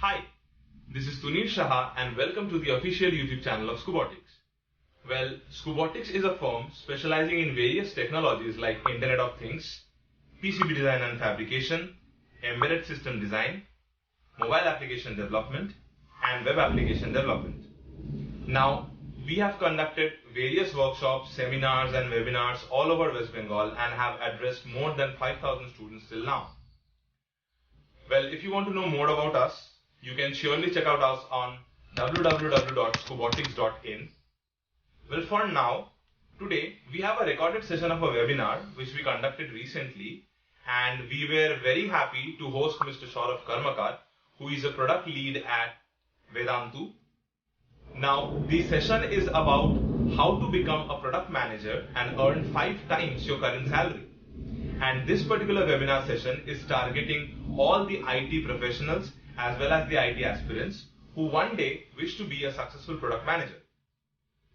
Hi, this is Tunir Shah and welcome to the official YouTube channel of Scubotics. Well, Scubotics is a firm specializing in various technologies like Internet of Things, PCB design and fabrication, embedded system design, mobile application development, and web application development. Now, we have conducted various workshops, seminars and webinars all over West Bengal and have addressed more than 5,000 students till now. Well, if you want to know more about us, you can surely check out us on www.scubotics.in. Well, for now, today we have a recorded session of a webinar which we conducted recently, and we were very happy to host Mr. Saurav Karmakar, who is a product lead at Vedantu. Now, the session is about how to become a product manager and earn 5 times your current salary. And this particular webinar session is targeting all the IT professionals as well as the IT aspirants who one day wish to be a successful product manager.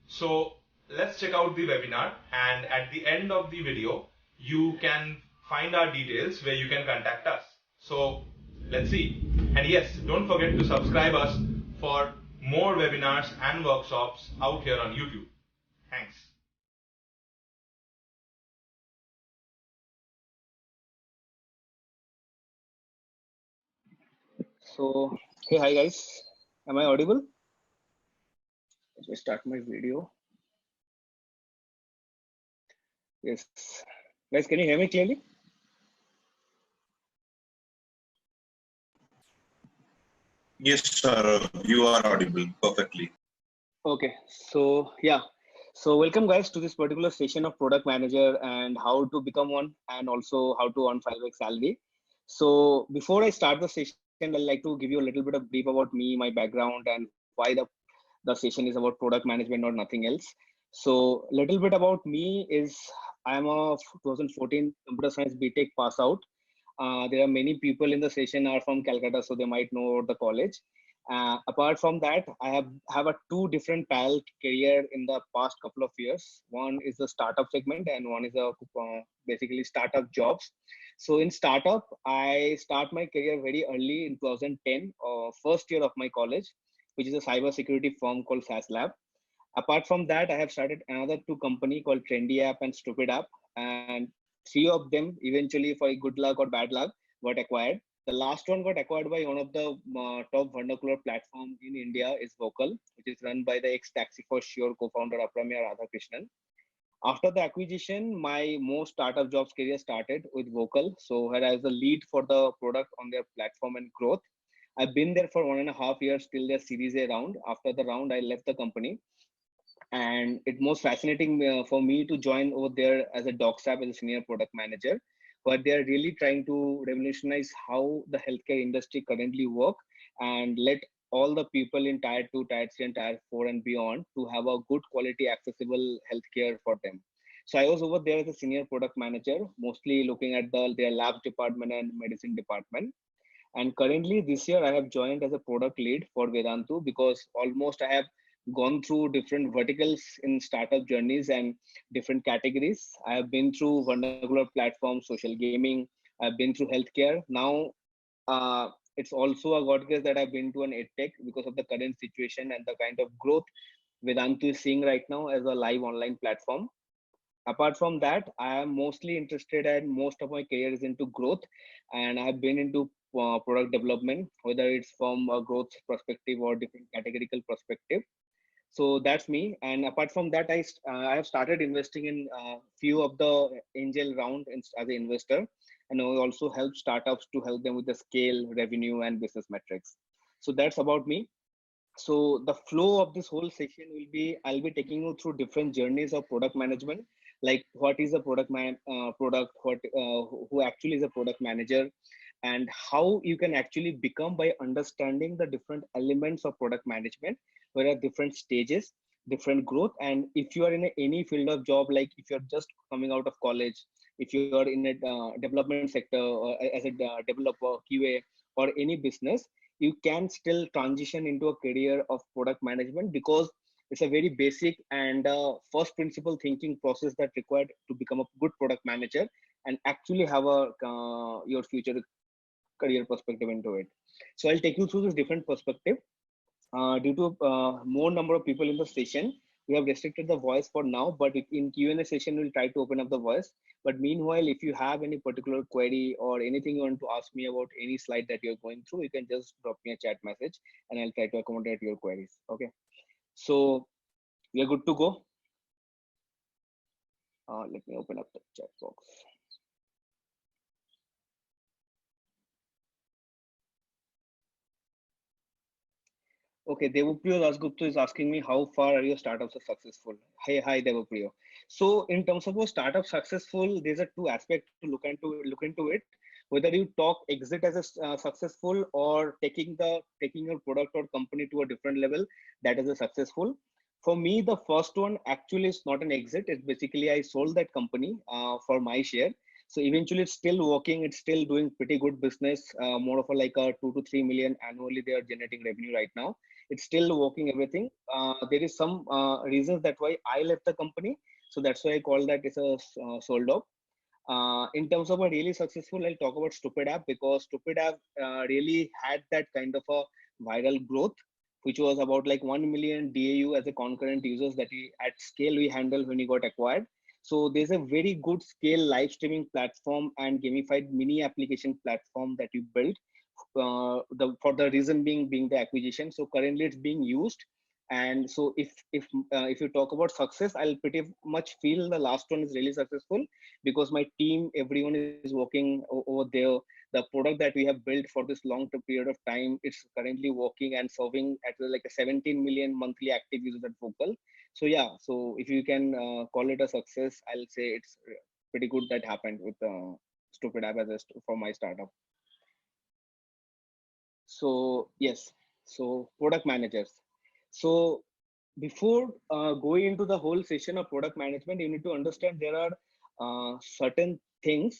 So let's check out the webinar, and at the end of the video you can find our details where you can contact us. So let's see. And yes, don't forget to subscribe us for more webinars and workshops out here on YouTube. Thanks. So, hey, hi guys. Am I audible? Let me start my video. Yes. Guys, can you hear me clearly? Yes, sir. You are audible perfectly. Okay. So, yeah. So, welcome guys to this particular session of product manager and how to become one, and also how to earn 5x salary. So, before I start the session, I'd like to give you a little bit of brief about me, my background, and why the session is about product management or nothing else. So, little bit about me is I'm a 2014 computer science BTech pass out. There are many people in the session are from Calcutta, so they might know the college. Apart from that, I have a two different parallel career in the past couple of years. One is the startup segment, and one is a basically startup jobs. So in startup, I start my career very early in 2010, first year of my college, which is a cyber security firm called SAS Lab. Apart from that, I have started another two company called Trendy App and Stupid App, and three of them eventually, for good luck or bad luck, got acquired. The last one got acquired by one of the top vernacular platform in India is Vocal, which is run by the ex-Taxi for Sure co-founder Apramya Radhakrishnan. After the acquisition, my most startup jobs career started with Vocal. So where I was the lead for the product on their platform and growth. I've been there for 1.5 years till their Series A round. After the round, I left the company, and it most fascinating for me to join over there as a doc-staff as a senior product manager, but they are really trying to revolutionize how the healthcare industry currently work and let all the people in tier 2, tier 3 and tier 4 and beyond to have a good quality accessible healthcare for them. So I was over there as a senior product manager, mostly looking at their lab department and medicine department. And currently this year I have joined as a product lead for Vedantu, because almost I have gone through different verticals in startup journeys and different categories. I have been through vernacular platforms, social gaming. I've been through healthcare. Now it's also a god case that I've been to an edtech because of the current situation and the kind of growth Vedantu is seeing right now as a live online platform. Apart from that, I am mostly interested, and most of my career is into growth, and I've been into product development, whether it's from a growth perspective or different categorical perspective. So that's me. And apart from that, I have started investing in few of the angel round as an investor, and I also help startups to help them with the scale, revenue and business metrics. So that's about me. So the flow of this whole section will be, I'll be taking you through different journeys of product management, like what is a product, who actually is a product manager, and how you can actually become by understanding the different elements of product management, where are different stages, different growth. And if you are in any field of job, like if you're just coming out of college, if you are in a development sector or as a developer, QA, or any business, you can still transition into a career of product management, because it's a very basic and first principle thinking process that required to become a good product manager and actually have a your future career perspective into it. So I'll take you through this different perspective. Due to more number of people in the session, we have restricted the voice for now, but in Q&A session, we'll try to open up the voice. But meanwhile, if you have any particular query or anything you want to ask me about any slide that you're going through, you can just drop me a chat message and I'll try to accommodate your queries. Okay. So we are good to go. Let me open up the chat box. Okay, Devapriyo Dasgupta is asking me how far are your startups are successful. Hi Devapriyo. So in terms of a startup successful, there's a two aspects to look into it. Whether you talk exit as a successful or taking your product or company to a different level, that is a successful. For me, the first one actually is not an exit. It's basically I sold that company for my share. So eventually, it's still working. It's still doing pretty good business. More of a like a 2 to 3 million annually they are generating revenue right now. It's still working everything. There is some reasons that why I left the company. So that's why I call that it's a sold off. In terms of a really successful, I'll talk about Stupid App because Stupid App really had that kind of a viral growth, which was about like 1 million DAU as a concurrent users that we at scale we handled when we got acquired. So there's a very good scale live streaming platform and gamified mini application platform that you built. For the reason being the acquisition. So currently it's being used. And so if you talk about success, I'll pretty much feel the last one is really successful because my team, everyone is working over there. The product that we have built for this long period of time, it's currently working and serving at like a 17 million monthly active users at Vocal. So yeah, so if you can call it a success, I'll say it's pretty good that happened with Stupid App as for my startup. So yes, so product managers. So before going into the whole session of product management, you need to understand there are certain things.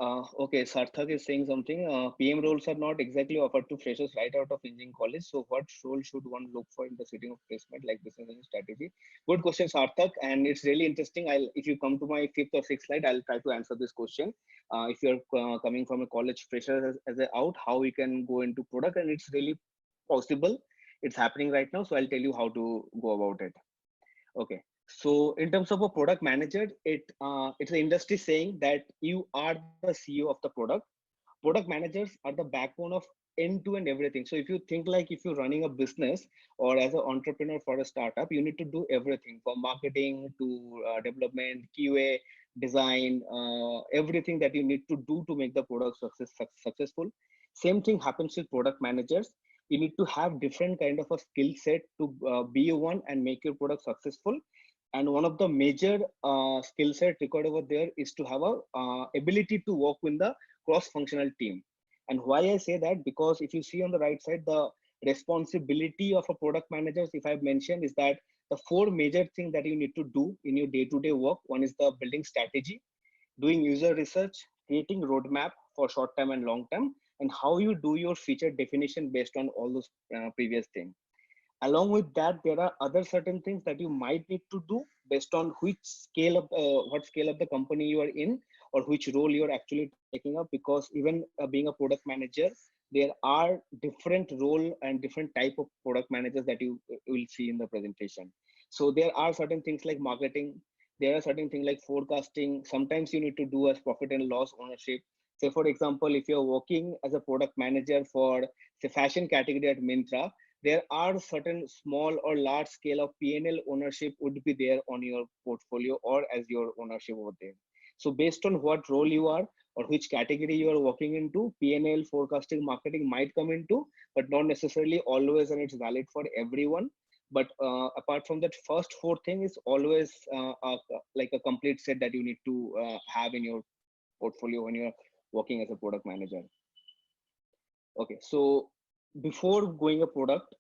Okay, Sarthak is saying something. PM roles are not exactly offered to freshers right out of engineering college. So what role should one look for in the setting of placement like business and strategy? Good question, Sarthak, and it's really interesting. If you come to my fifth or sixth slide, I'll try to answer this question. If you're coming from a college fresher as a out, how we can go into product, and it's really possible. It's happening right now. So I'll tell you how to go about it. Okay. So in terms of a product manager, it's an industry saying that you are the CEO of the product. Product managers are the backbone of end-to-end everything. So if you think like if you're running a business or as an entrepreneur for a startup, you need to do everything from marketing to development, QA, design, everything that you need to do to make the product successful. Same thing happens with product managers. You need to have different kind of a skill set to be one and make your product successful. And one of the major skill set required over there is to have a ability to work with the cross-functional team. And why I say that, because if you see on the right side, the responsibility of a product manager, if I've mentioned, is that the four major things that you need to do in your day-to-day work. One is the building strategy, doing user research, creating roadmap for short term and long term, and how you do your feature definition based on all those previous things. Along with that, there are other certain things that you might need to do based on which scale of what scale of the company you are in or which role you're actually taking up, because even being a product manager, there are different role and different type of product managers that you will see in the presentation. So there are certain things like marketing, there are certain things like forecasting. Sometimes you need to do as profit and loss ownership. Say for example, if you're working as a product manager for say fashion category at Myntra, there are certain small or large scale of P&L ownership would be there on your portfolio or as your ownership over there. So based on what role you are or which category you are working into, P&L, forecasting, marketing might come into, but not necessarily always, and it's valid for everyone. But apart from that, first four thing is always like a complete set that you need to have in your portfolio when you're working as a product manager. Okay, so before going a product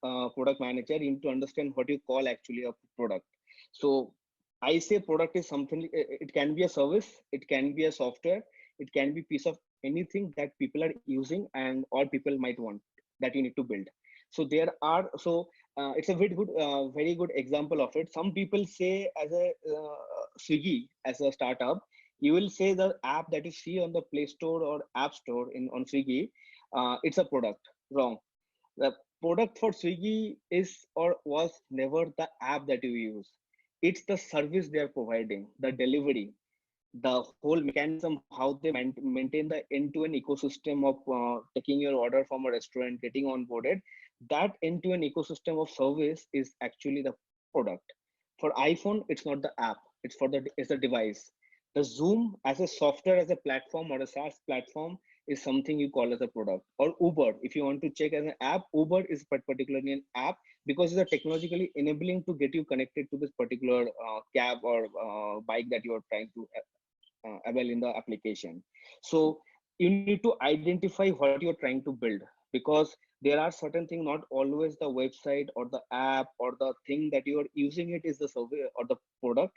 manager, you need to understand what you call actually a product. So I say product is something, it can be a service, it can be a software, it can be piece of anything that people are using and all people might want that you need to build. So there are, so it's a very good example of it. Some people say as a Swiggy as a startup, You will say the app that you see on the Play Store or App Store in on Swiggy, it's a product. Wrong. The product for Swiggy is or was never the app that you use. It's the service they are providing, the delivery, the whole mechanism, how they maintain the end-to-end ecosystem of taking your order from a restaurant, getting onboarded. That end-to-end ecosystem of service is actually the product. For iPhone, it's not the app; it's the device. The Zoom as a software, as a platform or a SaaS platform is something you call as a product. Or Uber, if you want to check as an app, Uber is particularly an app because it's a technologically enabling to get you connected to this particular cab or bike that you are trying to avail in the application. So you need to identify what you're trying to build, because there are certain things, not always the website or the app or the thing that you are using it is the service or the product.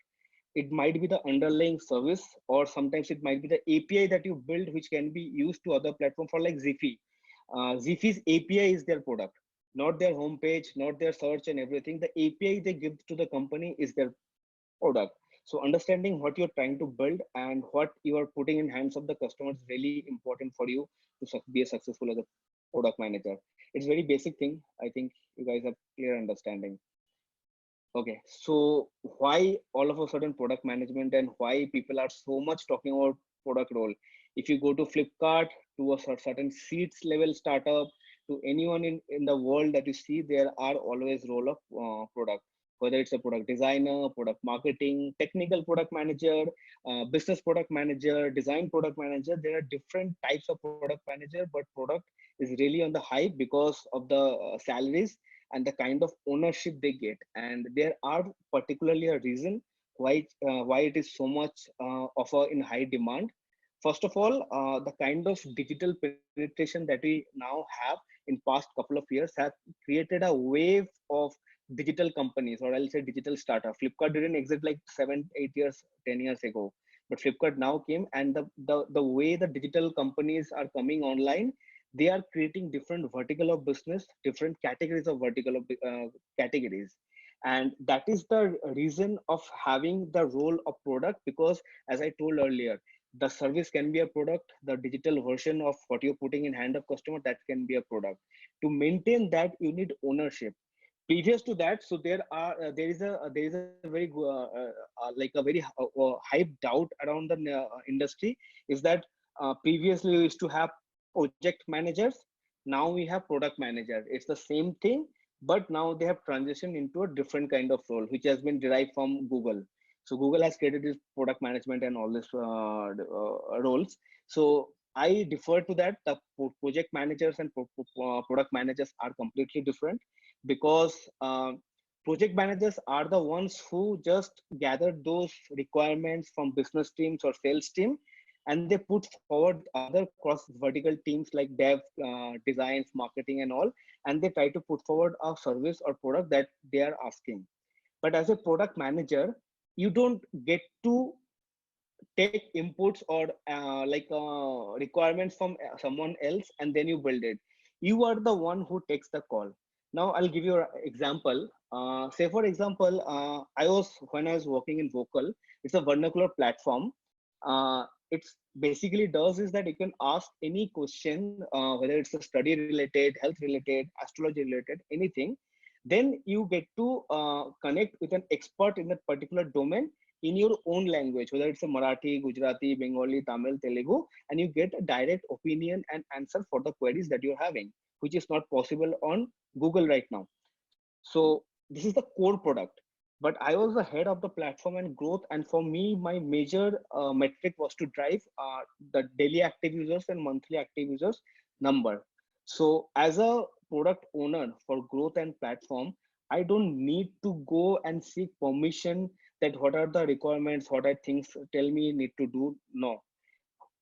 It might be the underlying service, or sometimes it might be the API that you build which can be used to other platform. For like Ziffy, Ziffy's API is their product, not their homepage, not their search and everything. The API they give to the company is their product. So understanding what you're trying to build and what you are putting in hands of the customer is really important for you to be a successful as a product manager. It's very basic thing. I think you guys have clear understanding. Okay, so why all of a sudden product management, and why people are so much talking about product role? If you go to Flipkart, to a certain seats level startup, to anyone in the world that you see, there are always role of product. Whether it's a product designer, product marketing, technical product manager, business product manager, design product manager, there are different types of product manager, but product is really on the hype because of the salaries and the kind of ownership they get. And there are particularly a reason why it is so much of a in high demand. First of all, the kind of digital penetration that we now have in past couple of years have created a wave of digital companies, or I'll say digital startup. Flipkart didn't exist like 7 8 years 10 years ago, but Flipkart now came, and the way the digital companies are coming online, they are creating different vertical of business, different categories of vertical of categories. And that is the reason of having the role of product, because as I told earlier, the service can be a product, the digital version of what you're putting in hand of customer, that can be a product. To maintain that, you need ownership. Previous to that, so there is a very like a very hyped doubt around the industry, is that previously we used to have project managers, now we have product manager. It's the same thing, but now they have transitioned into a different kind of role which has been derived from Google. So Google has created this product management and all this roles. So I defer to that. The project managers and product managers are completely different, because project managers are the ones who just gather those requirements from business teams or sales team, and they put forward other cross vertical teams like dev, designs, marketing and all, and they try to put forward a service or product that they are asking. But as a product manager, you don't get to take inputs or requirements from someone else and then you build it. You are the one who takes the call. Now I'll give you an example. Say for example, when I was working in Vocal, it's a vernacular platform. It's basically does is that you can ask any question, whether it's a study related, health related, astrology related, anything. Then you get to connect with an expert in that particular domain in your own language, whether it's a Marathi, Gujarati, Bengali, Tamil, Telugu, and you get a direct opinion and answer for the queries that you're having, which is not possible on Google right now. So this is the core product. But I was the head of the platform and growth, and for me, my major metric was to drive the daily active users and monthly active users number. So as a product owner for growth and platform, I don't need to go and seek permission that what are the requirements, what are things tell me need to do. No,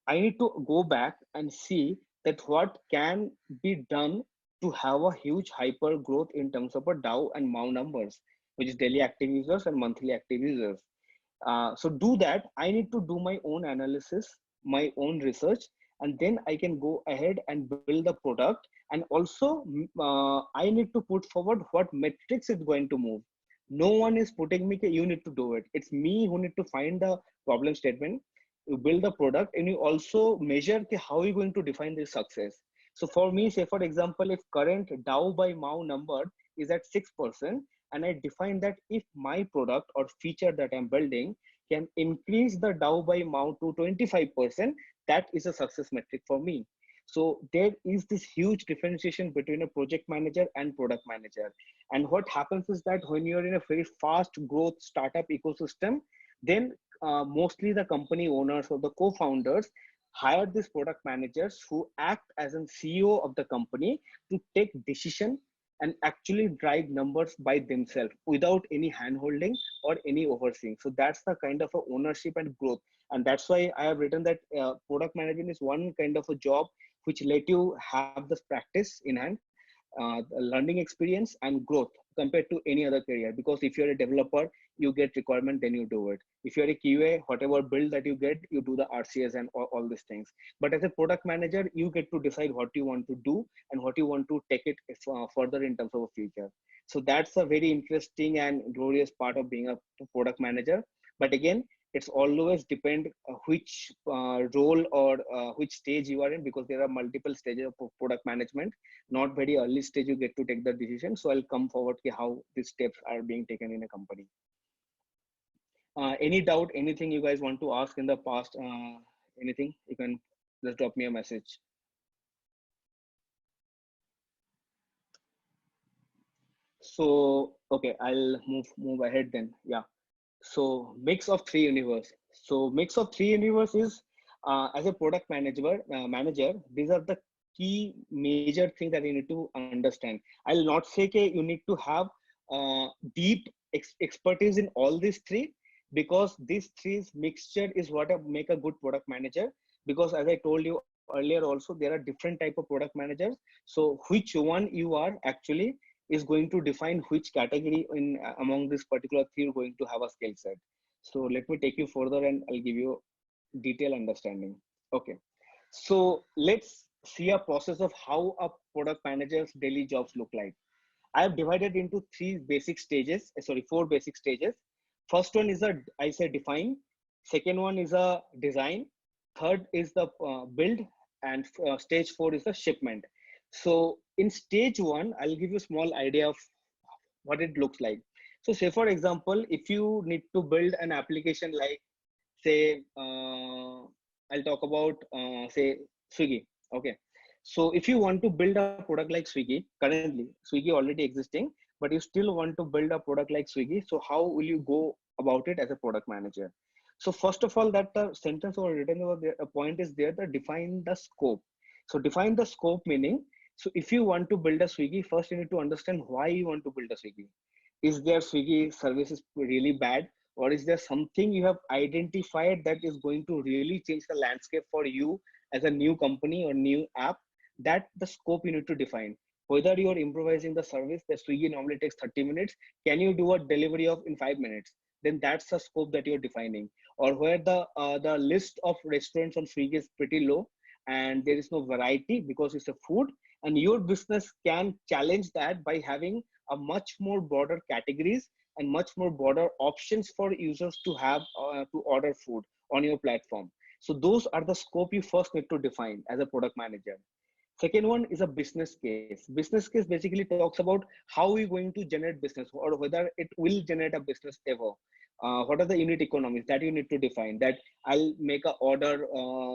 I need to go back and see that what can be done to have a huge hyper growth in terms of a DAO and MAU numbers, which is daily active users and monthly active users. So do that. I need to do my own analysis, my own research, and then I can go ahead and build the product. And also, I need to put forward what metrics is going to move. No one is putting me, you need to do it. It's me who need to find the problem statement. you build the product, and you also measure how you're going to define this success. So for me, say for example, if current DAO by MAU number is at 6%, and I define that if my product or feature that I'm building can increase the DAO by MAU to 25%, that is a success metric for me. So there is this huge differentiation between a project manager and product manager. And what happens is that when you're in a very fast growth startup ecosystem, then mostly the company owners or the co-founders hire these product managers who act as a CEO of the company to take decision and actually drive numbers by themselves without any handholding or any overseeing. So that's the kind of a ownership and growth. And that's why I have written that product management is one kind of a job which let you have this practice in hand, learning experience and growth compared to any other career. Because if you're a developer, you get requirement, then you do it. If you're a QA, whatever build that you get, you do the RCS and all these things. But as a product manager, you get to decide what you want to do and what you want to take it further in terms of a future. So that's a very interesting and glorious part of being a product manager. But again, it's always depend which role or which stage you are in, because there are multiple stages of product management. Not very early stage you get to take the decision. So I'll come forward to how these steps are being taken in a company. Any doubt, anything you guys want to ask in the past, anything, you can just drop me a message. So okay, I'll move ahead then. Yeah. So mix of three universe. So mix of three universe is as a product manager, these are the key major things that you need to understand. I'll not say that you need to have deep expertise in all these three, because these three mixture is what make a good product manager. Because as I told you earlier also, there are different type of product managers. So which one you are actually is going to define which category in among this particular three you're going to have a skill set. So let me take you further and I'll give you detailed understanding. Okay, so let's see a process of how a product manager's daily jobs look like. I have divided into four basic stages. First one is I say define. Second one is a design. Third is the build, and stage four is the shipment. So in stage one, I'll give you a small idea of what it looks like. So say for example, if you need to build an application like, say, I'll talk about say Swiggy. Okay. So if you want to build a product like Swiggy, currently Swiggy already existing, but you still want to build a product like Swiggy. So how will you go about it as a product manager? So first of all, that the sentence or written over there, a point is there that define the scope. So define the scope meaning, so if you want to build a Swiggy, first you need to understand why you want to build a Swiggy. Is their Swiggy service is really bad? Or is there something you have identified that is going to really change the landscape for you as a new company or new app? That the scope you need to define. Whether you're improvising the service that Swiggy normally takes 30 minutes, can you do a delivery of in 5 minutes? Then that's the scope that you're defining. Or where the list of restaurants on Swiggy is pretty low and there is no variety because it's a food, and your business can challenge that by having a much more broader categories and much more broader options for users to have to order food on your platform. So those are the scope you first need to define as a product manager. Second one is a business case. Business case basically talks about how we're going to generate business or whether it will generate a business ever. What are the unit economics that you need to define? That I'll make a order,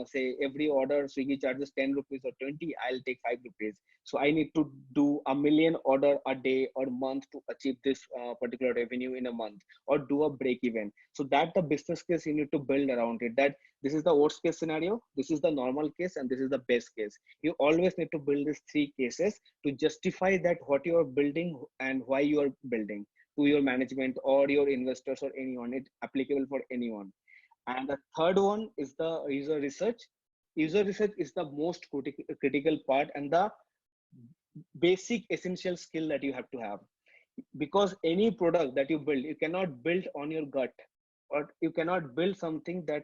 say every order Swiggy charges 10 rupees or 20, I'll take 5 rupees. So I need to do a million order a day or month to achieve this particular revenue in a month, or do a break even. So that the business case you need to build around it, that this is the worst case scenario, this is the normal case, and this is the best case. You always need to build these three cases to justify that what you are building and why you are building to your management or your investors or anyone. It's applicable for anyone. And the third one is the user research. User research is the most critical part and the basic essential skill that you have to have, because any product that you build, you cannot build on your gut, or you cannot build something that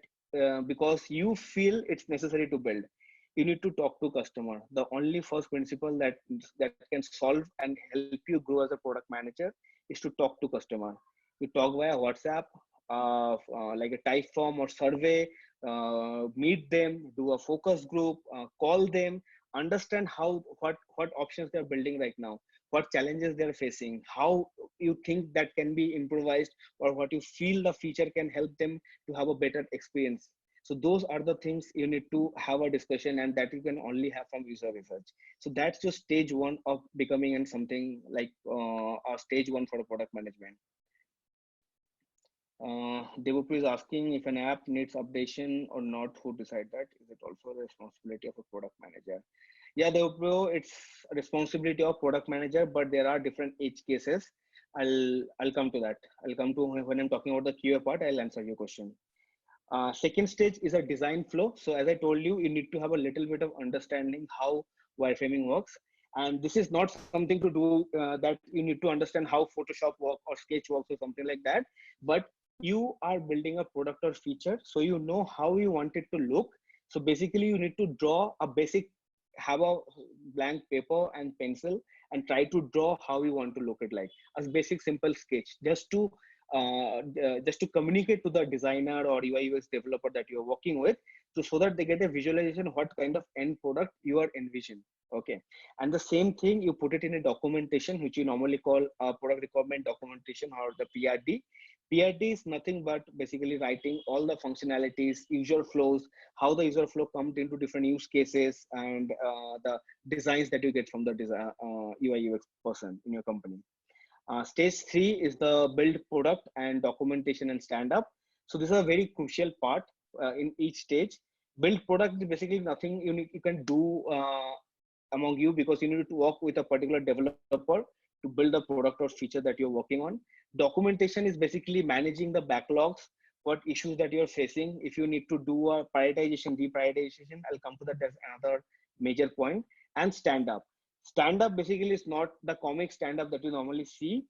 because you feel it's necessary to build. You need to talk to customer. The only first principle that can solve and help you grow as a product manager is to talk to customer. You talk via WhatsApp, like a type form or survey, meet them, do a focus group, call them, understand what options they're building right now, what challenges they're facing, how you think that can be improvised, or what you feel the feature can help them to have a better experience. So those are the things you need to have a discussion, and that you can only have from user research. So that's just stage one of becoming and something like a stage one for a product management. Devupu is asking if an app needs updation or not. Who decide that? Is it also the responsibility of a product manager? Yeah, Devupu, it's a responsibility of product manager, but there are different edge cases. I'll come to that. I'll come to when I'm talking about the QA part. I'll answer your question. Second stage is a design flow. So as I told you, you need to have a little bit of understanding how wireframing works. And this is not something to do that you need to understand how Photoshop works or Sketch works or something like that. But you are building a product or feature, so you know how you want it to look. So basically, you need to draw a basic, have a blank paper and pencil, and try to draw how you want to look it like as basic simple sketch, just to communicate to the designer or UI UX developer that you're working with, so that they get a visualization of what kind of end product you are envisioning. Okay, and the same thing you put it in a documentation, which you normally call product requirement documentation or the PRD. PRD is nothing but basically writing all the functionalities, user flows, how the user flow comes into different use cases, and the designs that you get from the UI UX person in your company. Stage three is the build product and documentation and stand up. So this is a very crucial part in each stage. Build product is basically nothing you can do among you, because you need to work with a particular developer to build a product or feature that you're working on. Documentation is basically managing the backlogs, what issues that you're facing. If you need to do a prioritization, deprioritization, I'll come to that as another major point. And stand up. Stand up basically is not the comic stand up that you normally see.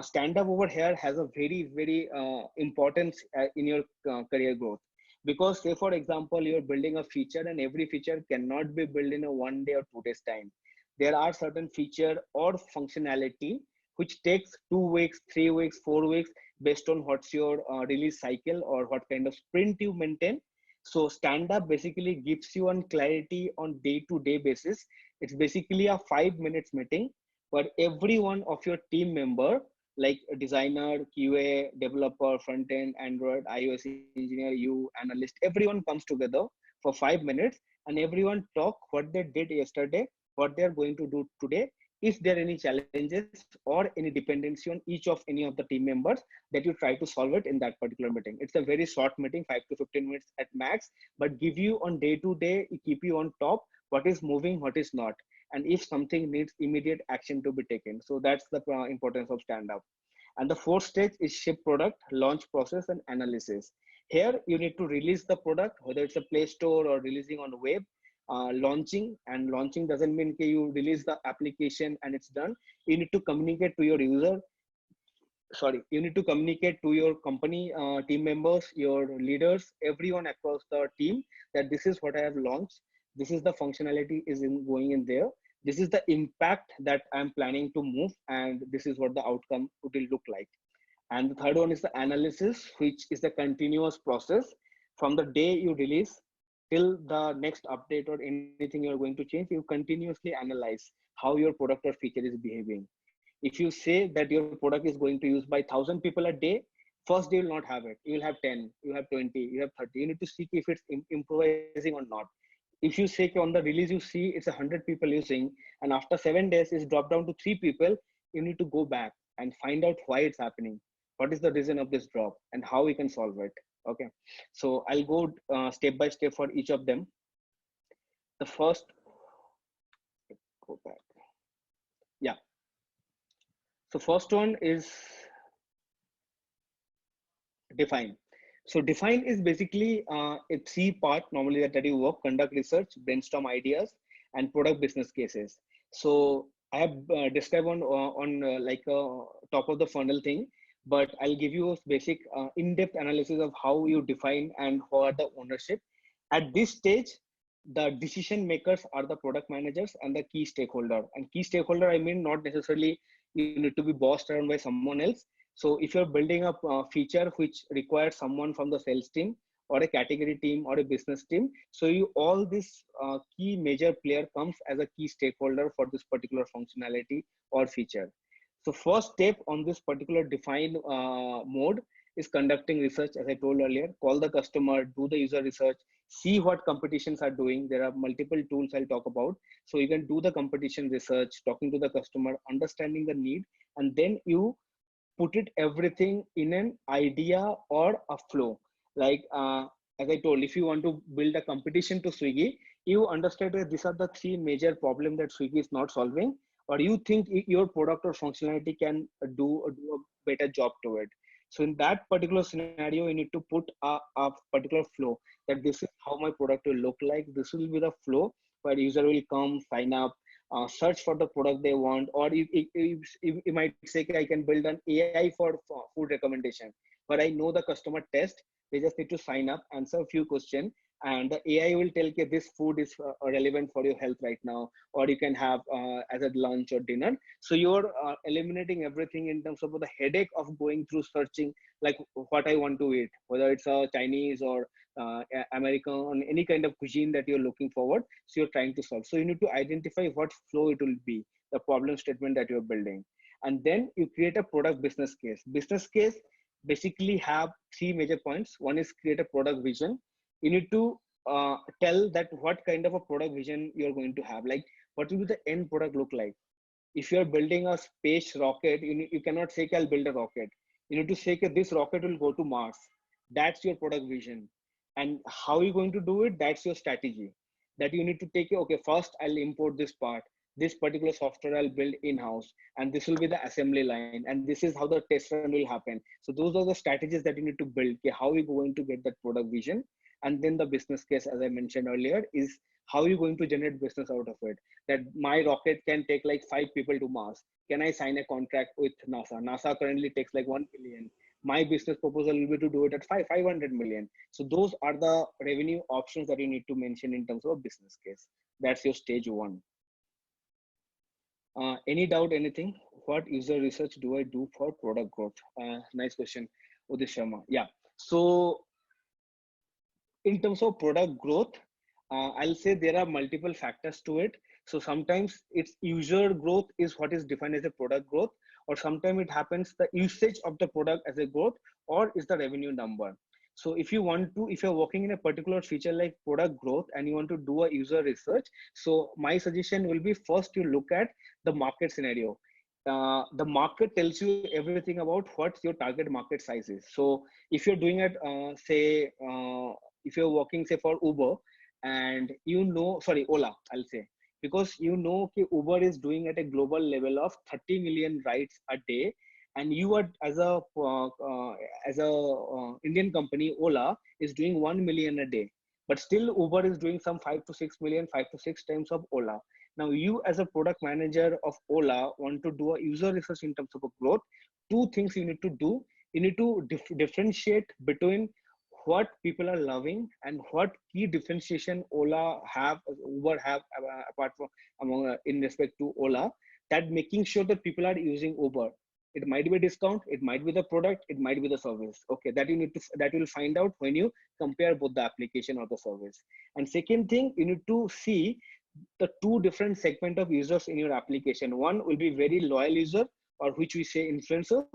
Stand up over here has a very importance in your career growth, because say for example you're building a feature, and every feature cannot be built in a 1 day or 2 days time. There are certain feature or functionality which takes 2 weeks, 3 weeks, 4 weeks, based on what's your release cycle or what kind of sprint you maintain. So stand up basically gives you on clarity on day-to-day basis. It's basically a 5 minutes meeting where every one of your team member, like a designer, QA, developer, front end, Android, iOS engineer, you, analyst, everyone comes together for 5 minutes, and everyone talk what they did yesterday, what they're going to do today, if there are any challenges or any dependency on each of any of the team members, that you try to solve it in that particular meeting. It's a very short meeting, 5 to 15 minutes at max, but give you on day to day, keep you on top, what is moving, what is not, and if something needs immediate action to be taken. So that's the importance of stand up. And the fourth stage is ship product, launch process, and analysis. Here you need to release the product, whether it's a Play Store or releasing on the web. Launching, and launching doesn't mean you release the application and it's done. You need to communicate to your user, you need to communicate to your company team members, your leaders, everyone across the team, that this is what I have launched, this is the functionality is going in there, this is the impact that I'm planning to move, and this is what the outcome will look like. And the third one is the analysis, which is the continuous process from the day you release till the next update or anything you're going to change. You continuously analyze how your product or feature is behaving. If you say that your product is going to use by 1,000 people a day, first day you will not have it. You will have 10, you have 20, you have 30. You need to see if it's improvising or not. If you say on the release you see it's 100 people using, and after 7 days it's dropped down to 3 people, you need to go back and find out why it's happening. What is the reason of this drop and how we can solve it. Okay, so I'll go step by step for each of them. The first, go back. Yeah. So first one is define. So define is basically a 3-part normally that you work: conduct research, brainstorm ideas, and product business cases. So I have described on like a top of the funnel thing, but I'll give you a basic in-depth analysis of how you define and who are the ownership. At this stage, the decision makers are the product managers and the key stakeholder. And key stakeholder, I mean, not necessarily you need to be bossed around by someone else. So if you're building up a feature which requires someone from the sales team or a category team or a business team. So you all this key major player comes as a key stakeholder for this particular functionality or feature. So first step on this particular defined mode is conducting research. As I told earlier, call the customer, do the user research, see what competitions are doing. There are multiple tools I'll talk about. So you can do the competition research, talking to the customer, understanding the need, and then you put it everything in an idea or a flow. Like as I told, if you want to build a competition to Swiggy, you understand that these are the three major problems that Swiggy is not solving, or you think your product or functionality can do a better job to it. So in that particular scenario, you need to put a particular flow, that this is how my product will look like. This will be the flow where user will come, sign up, search for the product they want, or you might say, I can build an AI for food recommendation, but I know the customer test. They just need to sign up, answer a few questions, and the AI will tell you this food is relevant for your health right now, or you can have as a lunch or dinner. So you're eliminating everything in terms of the headache of going through searching, like what I want to eat, whether it's a Chinese or American, any kind of cuisine that you're looking forward. So you're trying to solve. So you need to identify what flow it will be, the problem statement that you're building. And then you create a product business case. Business case basically have three major points. One is create a product vision. You need to tell that what kind of a product vision you're going to have. Like what will the end product look like? If you're building a space rocket, you cannot say, I'll build a rocket. You need to say, this rocket will go to Mars. That's your product vision. And how you're going to do it, that's your strategy. That you need to take, okay, first I'll import this part. This particular software I'll build in-house, and this will be the assembly line, and this is how the test run will happen. So those are the strategies that you need to build. Okay, how are you going to get that product vision? And then the business case, as I mentioned earlier, is how are you going to generate business out of it? That my rocket can take like 5 people to Mars. Can I sign a contract with NASA? NASA currently takes like 1 billion. My business proposal will be to do it at 500 million. So those are the revenue options that you need to mention in terms of business case. That's your stage one. Any doubt, anything? What user research do I do for product growth? Nice question, Udit Sharma. Yeah. So in terms of product growth, I'll say there are multiple factors to it. So sometimes it's user growth is what is defined as a product growth, or sometimes it happens the usage of the product as a growth, or is the revenue number. So if you want to, if you're working in a particular feature like product growth and you want to do a user research, so my suggestion will be first you look at the market scenario. The market tells you everything about what your target market size is. So if you're doing it, say, if you're working, say, for Uber, and sorry, Ola, I'll say, because Uber is doing at a global level of 30 million rides a day, and you are as a Indian company, Ola is doing 1 million a day, but still Uber is doing some 5 to 6 million, 5 to 6 times of Ola. Now you as a product manager of Ola want to do a user research in terms of a growth. Two things you need to do. You need to differentiate between what people are loving and what key differentiation Ola have, Uber have, apart from in respect to Ola, that making sure that people are using Uber. It might be a discount, it might be the product, it might be the service. Okay, that you'll find out when you compare both the application or the service. And second thing, you need to see the two different segment of users in your application. One will be very loyal user, or which we say influencers,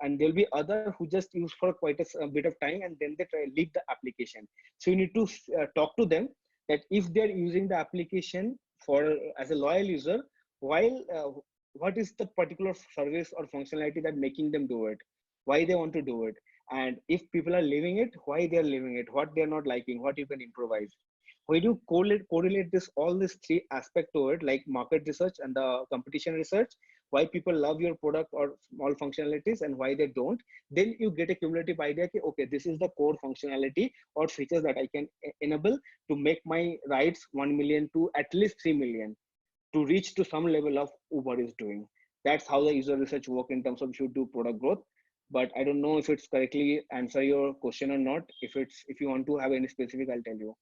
and there'll be other who just use for quite a bit of time and then they leave the application. So you need to talk to them that if they're using the application for as a loyal user, while what is the particular service or functionality that making them do it, why they want to do it, and if people are leaving it, why they're leaving it, what they're not liking, what you can improvise. When you correlate this all these three aspect to it, like market research and the competition research, why people love your product or small functionalities and why they don't, then you get a cumulative idea, okay, this is the core functionality or features that I can enable to make my rides 1 million to at least 3 million to reach to some level of Uber is doing. That's how the user research work in terms of should do product growth. But I don't know if it's correctly answer your question or not. If you want to have any specific, I'll tell you.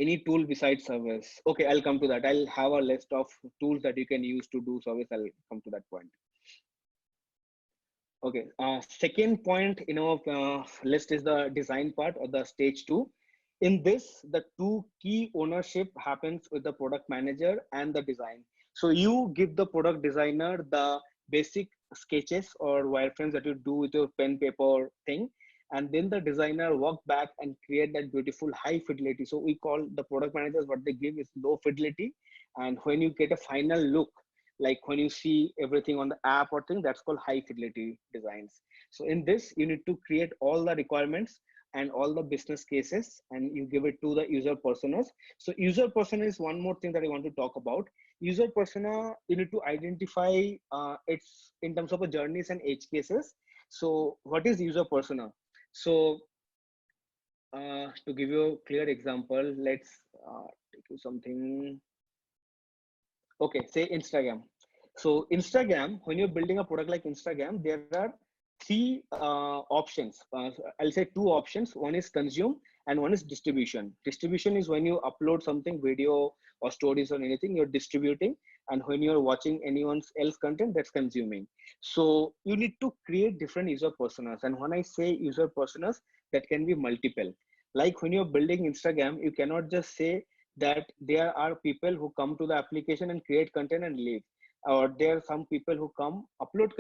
Any tool besides service? Okay, I'll come to that. I'll have a list of tools that you can use to do service. I'll come to that point. Okay. Second point in our list is the design part or the stage two. In this, the two key ownership happens with the product manager and the design. So you give the product designer the basic sketches or wireframes that you do with your pen paper thing, and then the designer work back and create that beautiful high fidelity. So we call the product managers, what they give is low fidelity, and when you get a final look, like when you see everything on the app or thing, that's called high fidelity designs. So in this, you need to create all the requirements and all the business cases, and you give it to the user personas. So user persona is one more thing that I want to talk about. User persona, you need to identify it's in terms of a journeys and edge cases. So what is user persona? So to give you a clear example, let's take you something. Okay, say Instagram. So Instagram, when you're building a product like Instagram, there are three options. I'll say two options. One is consume and one is distribution. Distribution is when you upload something, video or stories or anything, you're distributing. And when you're watching anyone's else content, that's consuming. So you need to create different user personas. And when I say user personas, that can be multiple. Like when you're building Instagram, you cannot just say that there are people who come to the application and create content and leave, or there are some people who come upload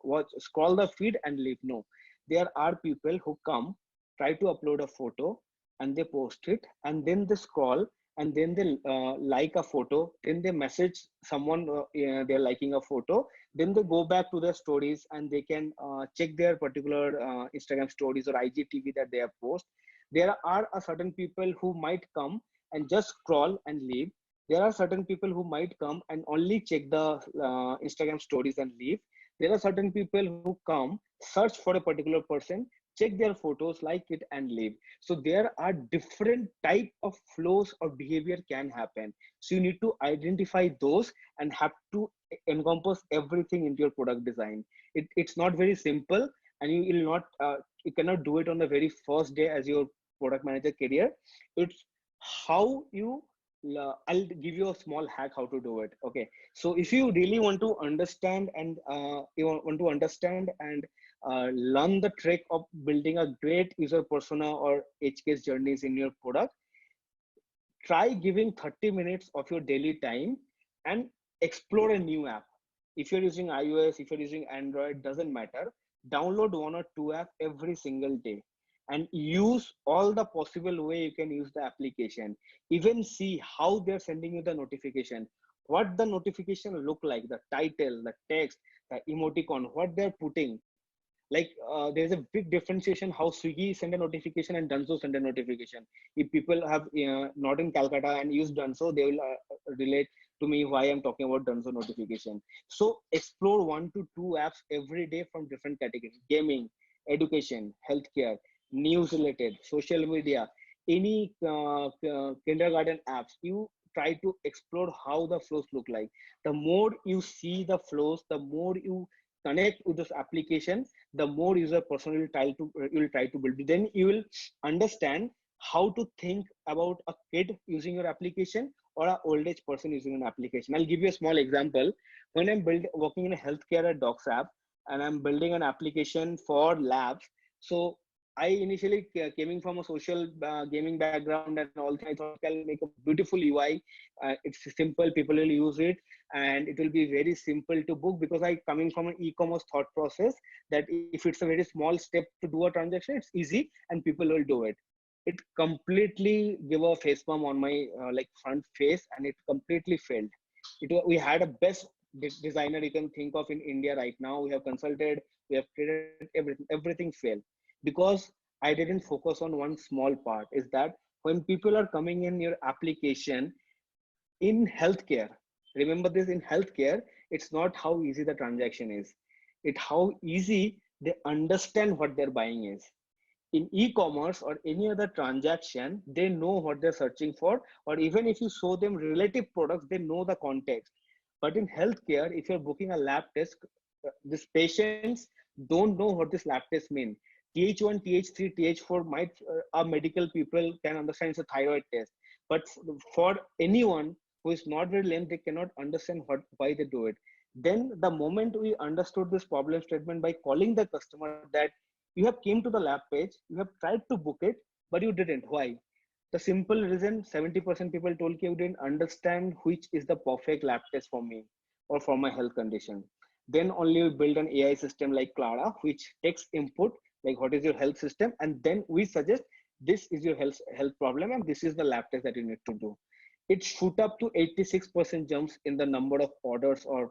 watch, scroll the feed and leave. No, there are people who come, try to upload a photo and they post it, and then they scroll, and then they like a photo, then they message someone, they're liking a photo, then they go back to their stories and they can check their particular Instagram stories or IGTV that they have post. There are a certain people who might come and just scroll and leave. There are certain people who might come and only check the Instagram stories and leave. There are certain people who come, search for a particular person, check their photos, like it and leave. So there are different type of flows or behavior can happen. So you need to identify those and have to encompass everything into your product design. It's not very simple, and you will not you cannot do it on the very first day as your product manager career. It's how you I'll give you a small hack how to do it. Okay, so if you really want to understand and want to understand and learn the trick of building a great user persona or edge case journeys in your product, try giving 30 minutes of your daily time and explore a new app. If you're using iOS, if you're using Android, doesn't matter. Download one or two apps every single day and use all the possible way you can use the application. Even see how they're sending you the notification, what the notification look like, the title, the text, the emoticon, what they're putting. Like there's a big differentiation how Swiggy send a notification and Dunzo send a notification. If people have not in Calcutta and use Dunzo, they will relate to me why I'm talking about Dunzo notification. So explore 1 to 2 apps every day from different categories: gaming, education, healthcare, news related, social media, any kindergarten apps. You try to explore how the flows look like. The more you see the flows, the more you connect with this application, the more user person you will try to build. Then you will understand how to think about a kid using your application or an old age person using an application. I'll give you a small example. When I'm working in a healthcare at Docs app, and I'm building an application for labs. So I initially came from a social gaming background and all. I thought I'll make a beautiful UI. It's simple, people will use it, and it will be very simple to book, because I coming from an e-commerce thought process that if it's a very small step to do a transaction, it's easy and people will do it. It completely gave a face palm on my like front face, and it completely failed. We had a best designer you can think of in India right now. We have consulted, we have created everything failed, because I didn't focus on one small part, is that when people are coming in your application in healthcare, remember this, in healthcare, it's not how easy the transaction is, it how easy they understand what they're buying is. In e-commerce or any other transaction, they know what they're searching for, or even if you show them relative products, they know the context. But in healthcare, if you're booking a lab test, these patients don't know what this lab test mean. Th1, Th3, Th4 might medical people can understand it's a thyroid test, but for anyone who is not very lame, they cannot understand why they do it. Then the moment we understood this problem statement by calling the customer that you have came to the lab page, you have tried to book it, but you didn't. Why? The simple reason, 70% people told you didn't understand which is the perfect lab test for me or for my health condition. Then only we build an AI system like Clara, which takes input like what is your health system, and then we suggest this is your health problem and this is the lab test that you need to do. It shoot up to 86% jumps in the number of orders or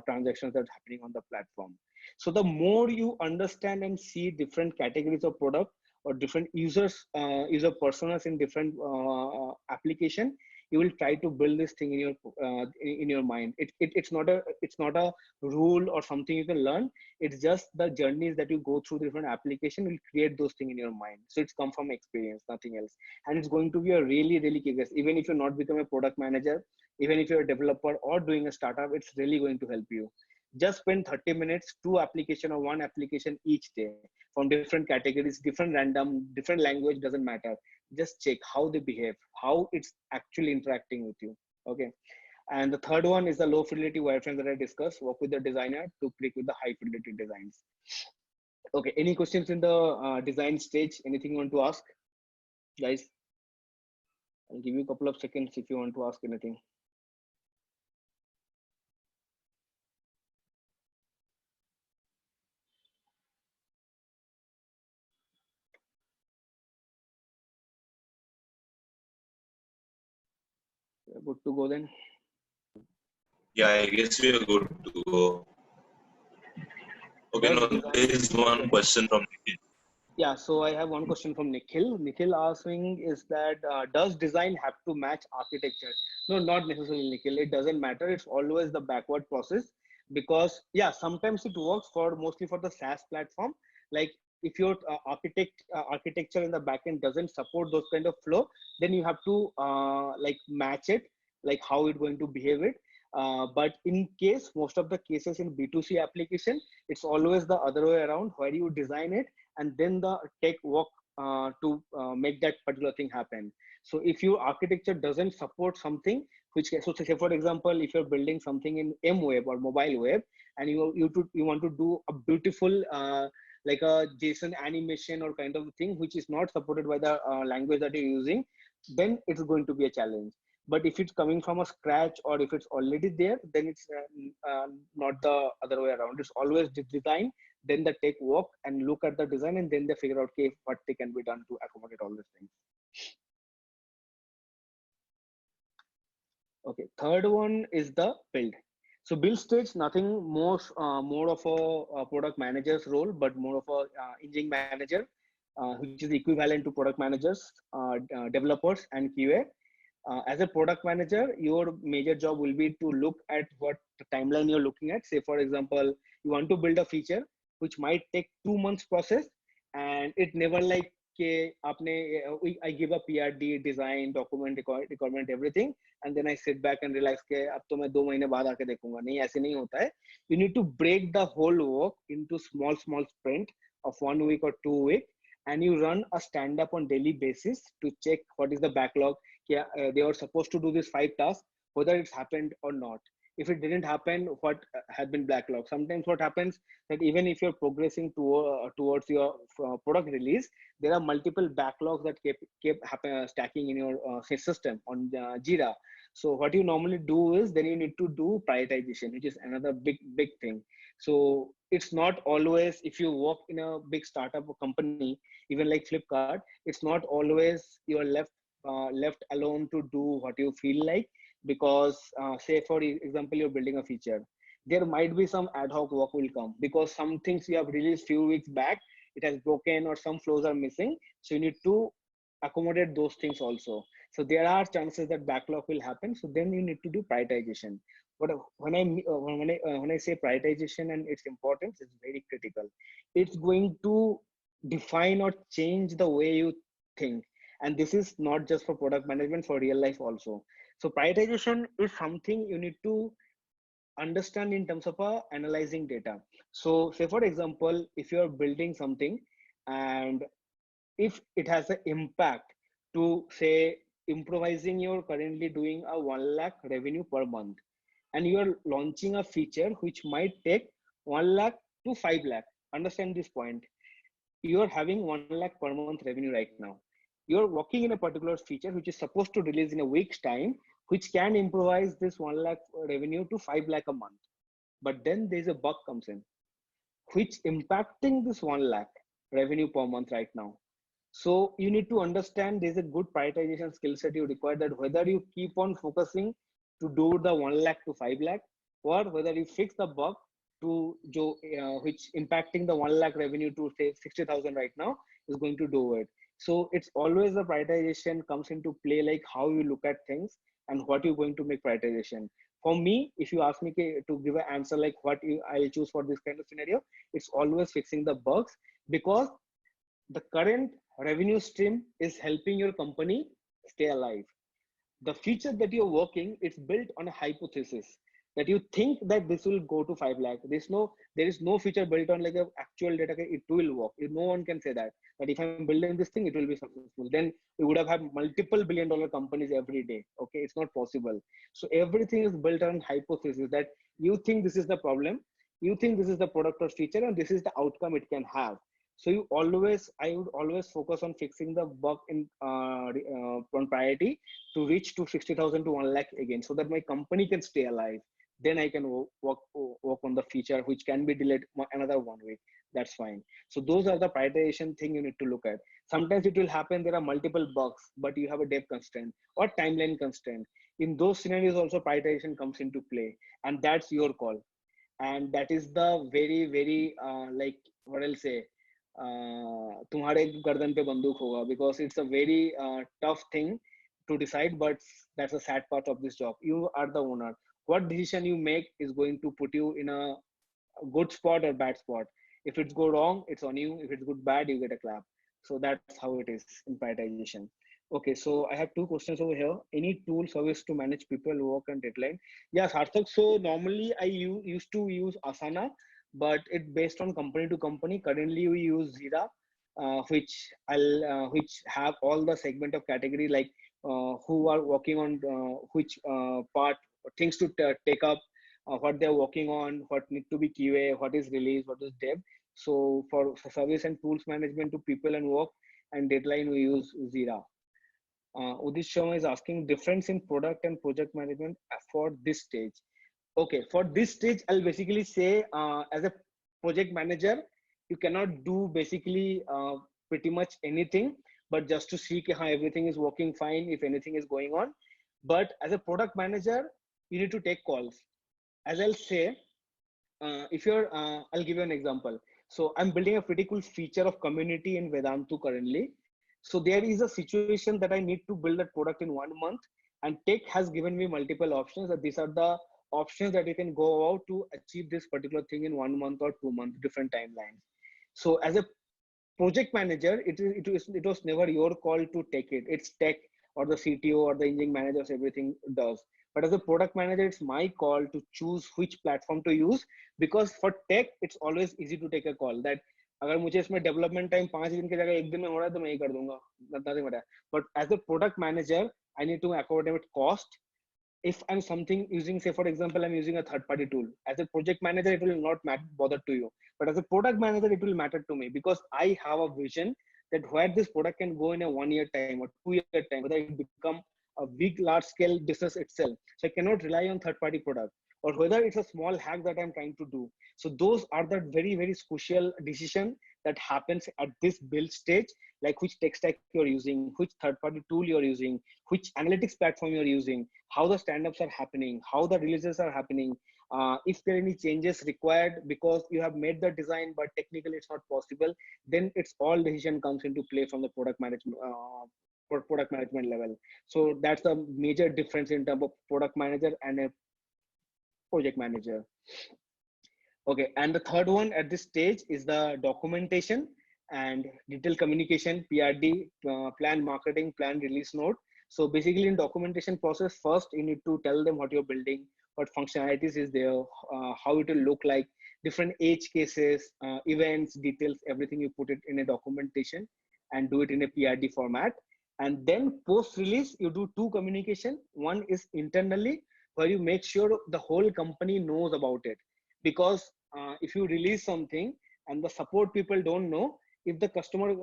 transactions that are happening on the platform. So the more you understand and see different categories of product or different user personas in different application, you will try to build this thing in your mind. It's not a rule or something you can learn. It's just the journeys that you go through different application will create those things in your mind. So it's come from experience, nothing else. And it's going to be a really curious, even if you're not become a product manager, even if you're a developer or doing a startup, it's really going to help you. Just spend 30 minutes, two application or one application each day from different categories, different random, different language, doesn't matter. Just check how they behave, how it's actually interacting with you. Okay. And the third one is the low fidelity wireframe that I discussed. Work with the designer to click with the high fidelity designs. Okay. Any questions in the design stage? Anything you want to ask, guys? I'll give you a couple of seconds if you want to ask anything. Good to go then. Yeah, I guess we are good to go. Okay, no, there is one question from Nikhil. Yeah, so I have one question from Nikhil. Nikhil asking is that does design have to match architecture? No, not necessarily, Nikhil. It doesn't matter. It's always the backward process because yeah, sometimes it works for mostly for the SaaS platform. Like if your architecture in the backend doesn't support those kind of flow, then you have to like match it, like how it's going to behave it. But in case most of the cases in B2C application, it's always the other way around where you design it and then the tech work to make that particular thing happen. So if your architecture doesn't support something, which so say for example, if you're building something in MWeb or mobile web, and you want to do a beautiful like a JSON animation or kind of thing, which is not supported by the language that you're using, then it's going to be a challenge. But if it's coming from a scratch or if it's already there, then it's not the other way around. It's always design, then the tech work and look at the design, and then they figure out okay, what they can be done to accommodate all these things. Okay, third one is the build. So build stage, nothing more of a product manager's role, but more of a engineering manager, which is equivalent to product managers, developers, and QA. As a product manager, your major job will be to look at what timeline you're looking at. Say, for example, you want to build a feature which might take 2 months process, and it never like I give a PRD, design, document, requirement, everything, and then I sit back and realize कि अब तो मैं 2 महीने बाद आके देखूंगा. नहीं, ऐसे नहीं होता है. You need to break the whole work into small sprint of 1 week or 2 weeks, and you run a stand up on daily basis to check what is the backlog. Yeah, they were supposed to do this 5 tasks, whether it's happened or not. If it didn't happen, what had been backlog. Sometimes what happens that even if you're progressing towards your product release, there are multiple backlogs that kept stacking in your system on Jira. So what you normally do is then you need to do prioritization, which is another big thing. So it's not always, if you work in a big startup or company, even like Flipkart, it's not always you're left alone to do what you feel like, because say for example you're building a feature, there might be some ad hoc work will come because some things you have released few weeks back, it has broken or some flows are missing, so you need to accommodate those things also. So there are chances that backlog will happen, so then you need to do prioritization. But when I say prioritization and its importance, it's very critical. It's going to define or change the way you think, and this is not just for product management, for real life also. So prioritization is something you need to understand in terms of analyzing data. So say for example, if you're building something and if it has an impact to say improvising, you're currently doing a 1 lakh revenue per month, and you are launching a feature which might take 1 lakh to 5 lakh. Understand this point. You are having 1 lakh per month revenue right now. You're working in a particular feature which is supposed to release in a week's time, which can improvise this 1 lakh revenue to 5 lakh a month. But then there's a bug comes in, which impacting this 1 lakh revenue per month right now. So you need to understand there's a good prioritization skill set you require, that whether you keep on focusing to do the 1 lakh to 5 lakh, or whether you fix the bug to which impacting the 1 lakh revenue to say 60,000 right now is going to do it. So it's always the prioritization comes into play, like how you look at things and what you're going to make prioritization. For me, if you ask me to give an answer like I'll choose for this kind of scenario, it's always fixing the bugs, because the current revenue stream is helping your company stay alive. The feature that you're working, it's built on a hypothesis that you think that this will go to 5 lakh. There is no feature built on like a actual data. It will work. No one can say that if I'm building this thing, it will be successful. Then we would have had multiple billion-dollar companies every day. Okay, it's not possible. So everything is built on hypothesis that you think this is the problem, you think this is the product or feature, and this is the outcome it can have. So I would always focus on fixing the bug in on priority to reach to 60,000 to 1 lakh again, so that my company can stay alive. Then I can work on the feature which can be delayed another 1 week. That's fine. So those are the prioritization thing you need to look at. Sometimes it will happen there are multiple bugs, but you have a dev constraint or timeline constraint. In those scenarios also prioritization comes into play, and that's your call. And that is the very like what I'll say, तुम्हारे गर्दन पे बंदूक होगा, because it's a very tough thing to decide, but that's a sad part of this job. You are the owner. What decision you make is going to put you in a good spot or bad spot. If it's go wrong, it's on you. If it's good bad, you get a clap. So that's how it is in prioritization. Okay, so I have two questions over here. Any tool service to manage people, work, and deadline? Yes, Harthak. So normally I used to use Asana, but it based on company to company. Currently we use Jira, which have all the segment of category, like who are working on which part, things to take up, what they're working on, what need to be QA, what is release, what is dev. So for service and tools management to people and work and deadline, we use Jira. Udit Sharma is asking difference in product and project management for this stage. Okay, for this stage, I'll basically say as a project manager, you cannot do basically pretty much anything, but just to see how everything is working fine, if anything is going on. But as a product manager, you need to take calls. As I'll say, if you're, I'll give you an example. So I'm building a pretty cool feature of community in Vedantu currently. So there is a situation that I need to build that product in 1 month, and Tech has given me multiple options, that these are the options that you can go out to achieve this particular thing in 1 month or 2 months, different timelines. So as a project manager, it was never your call to take it. It's Tech or the CTO or the engineering managers, everything does. But as a product manager, it's my call to choose which platform to use, because for Tech, it's always easy to take a call that अगर मुझे इसमें development time 5 दिन की जगह 1 दिन में हो रहा है तो मैं ही कर दूंगा, nothing matter. But as a product manager, I need to accommodate cost. If I'm something using, say for example, I'm using a third-party tool. As a project manager, it will not bother to you. But as a product manager, it will matter to me, because I have a vision that where this product can go in a 1 year time or 2 year time, whether it become a big, large-scale business itself. So I cannot rely on third-party product, or whether it's a small hack that I'm trying to do. So those are the very crucial decision that happens at this build stage, like which tech stack you're using, which third-party tool you're using, which analytics platform you're using, how the stand-ups are happening, how the releases are happening, if there are any changes required because you have made the design but technically it's not possible, then it's all decision comes into play from the product management level. So that's the major difference in terms of product manager and a project manager. Okay, and the third one at this stage is the documentation and detailed communication, PRD, plan marketing, plan release note. So basically in documentation process, first you need to tell them what you're building, what functionalities is there, how it will look like, different edge cases, events, details, everything you put it in a documentation and do it in a PRD format. And then post release, you do two communication. One is internally where you make sure the whole company knows about it. Because if you release something and the support people don't know, if the customer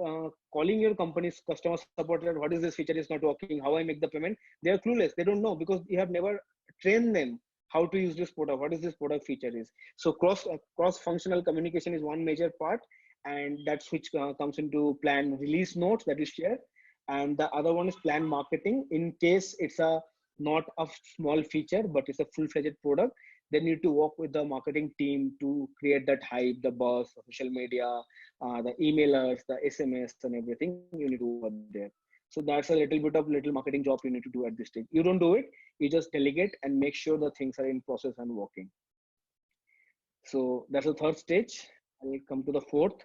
calling your company's customer support that what is this feature is not working, how I make the payment, they are clueless. They don't know because you have never trained them how to use this product, what is this product feature is. So cross functional communication is one major part, and that's which comes into plan release notes that you share. And the other one is plan marketing. In case it's a not a small feature but it's a full-fledged product, they need to work with the marketing team to create that hype, the buzz, social media, the emailers, the SMS and everything you need to do over there. So that's a little bit of little marketing job you need to do at this stage. You don't do it, you just delegate and make sure the things are in process and working. So that's the third stage. I'll come to the fourth.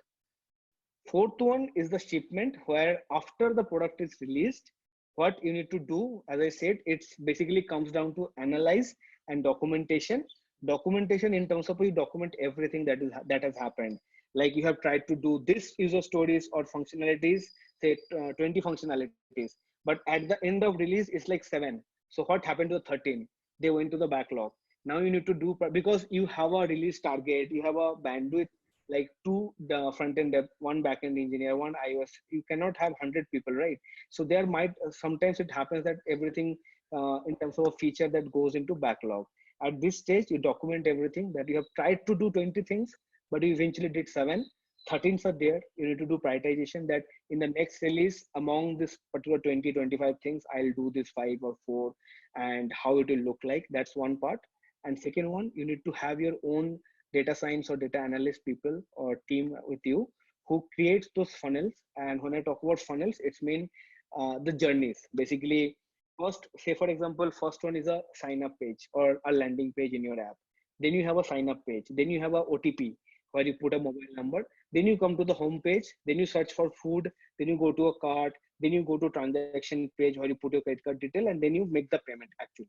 Fourth one is the shipment, where after the product is released, what you need to do, as I said, it's basically comes down to analyze and documentation. Documentation in terms of you document everything that has happened. Like you have tried to do this user stories or functionalities, say 20 functionalities, but at the end of release, it's like 7. So what happened to the 13? They went to the backlog. Now you need to do, because you have a release target, you have a bandwidth, like two the front end dev, one back end engineer, one iOS. You cannot have 100 people, right? So there might sometimes it happens that everything in terms of a feature that goes into backlog. At this stage, you document everything that you have tried to do 20 things, but you eventually did 7. 13s are there. You need to do prioritization that in the next release, among this particular 20, 25 things, I'll do this 5 or 4, and how it will look like. That's one part. And second one, you need to have your own data science or data analyst people or team with you who creates those funnels. And when I talk about funnels, it's mean the journeys. Basically, first, say for example, first one is a sign up page or a landing page in your app. Then you have a sign up page. Then you have a OTP where you put a mobile number. Then you come to the home page. Then you search for food. Then you go to a cart. Then you go to transaction page where you put your credit card detail, and then you make the payment. Actually,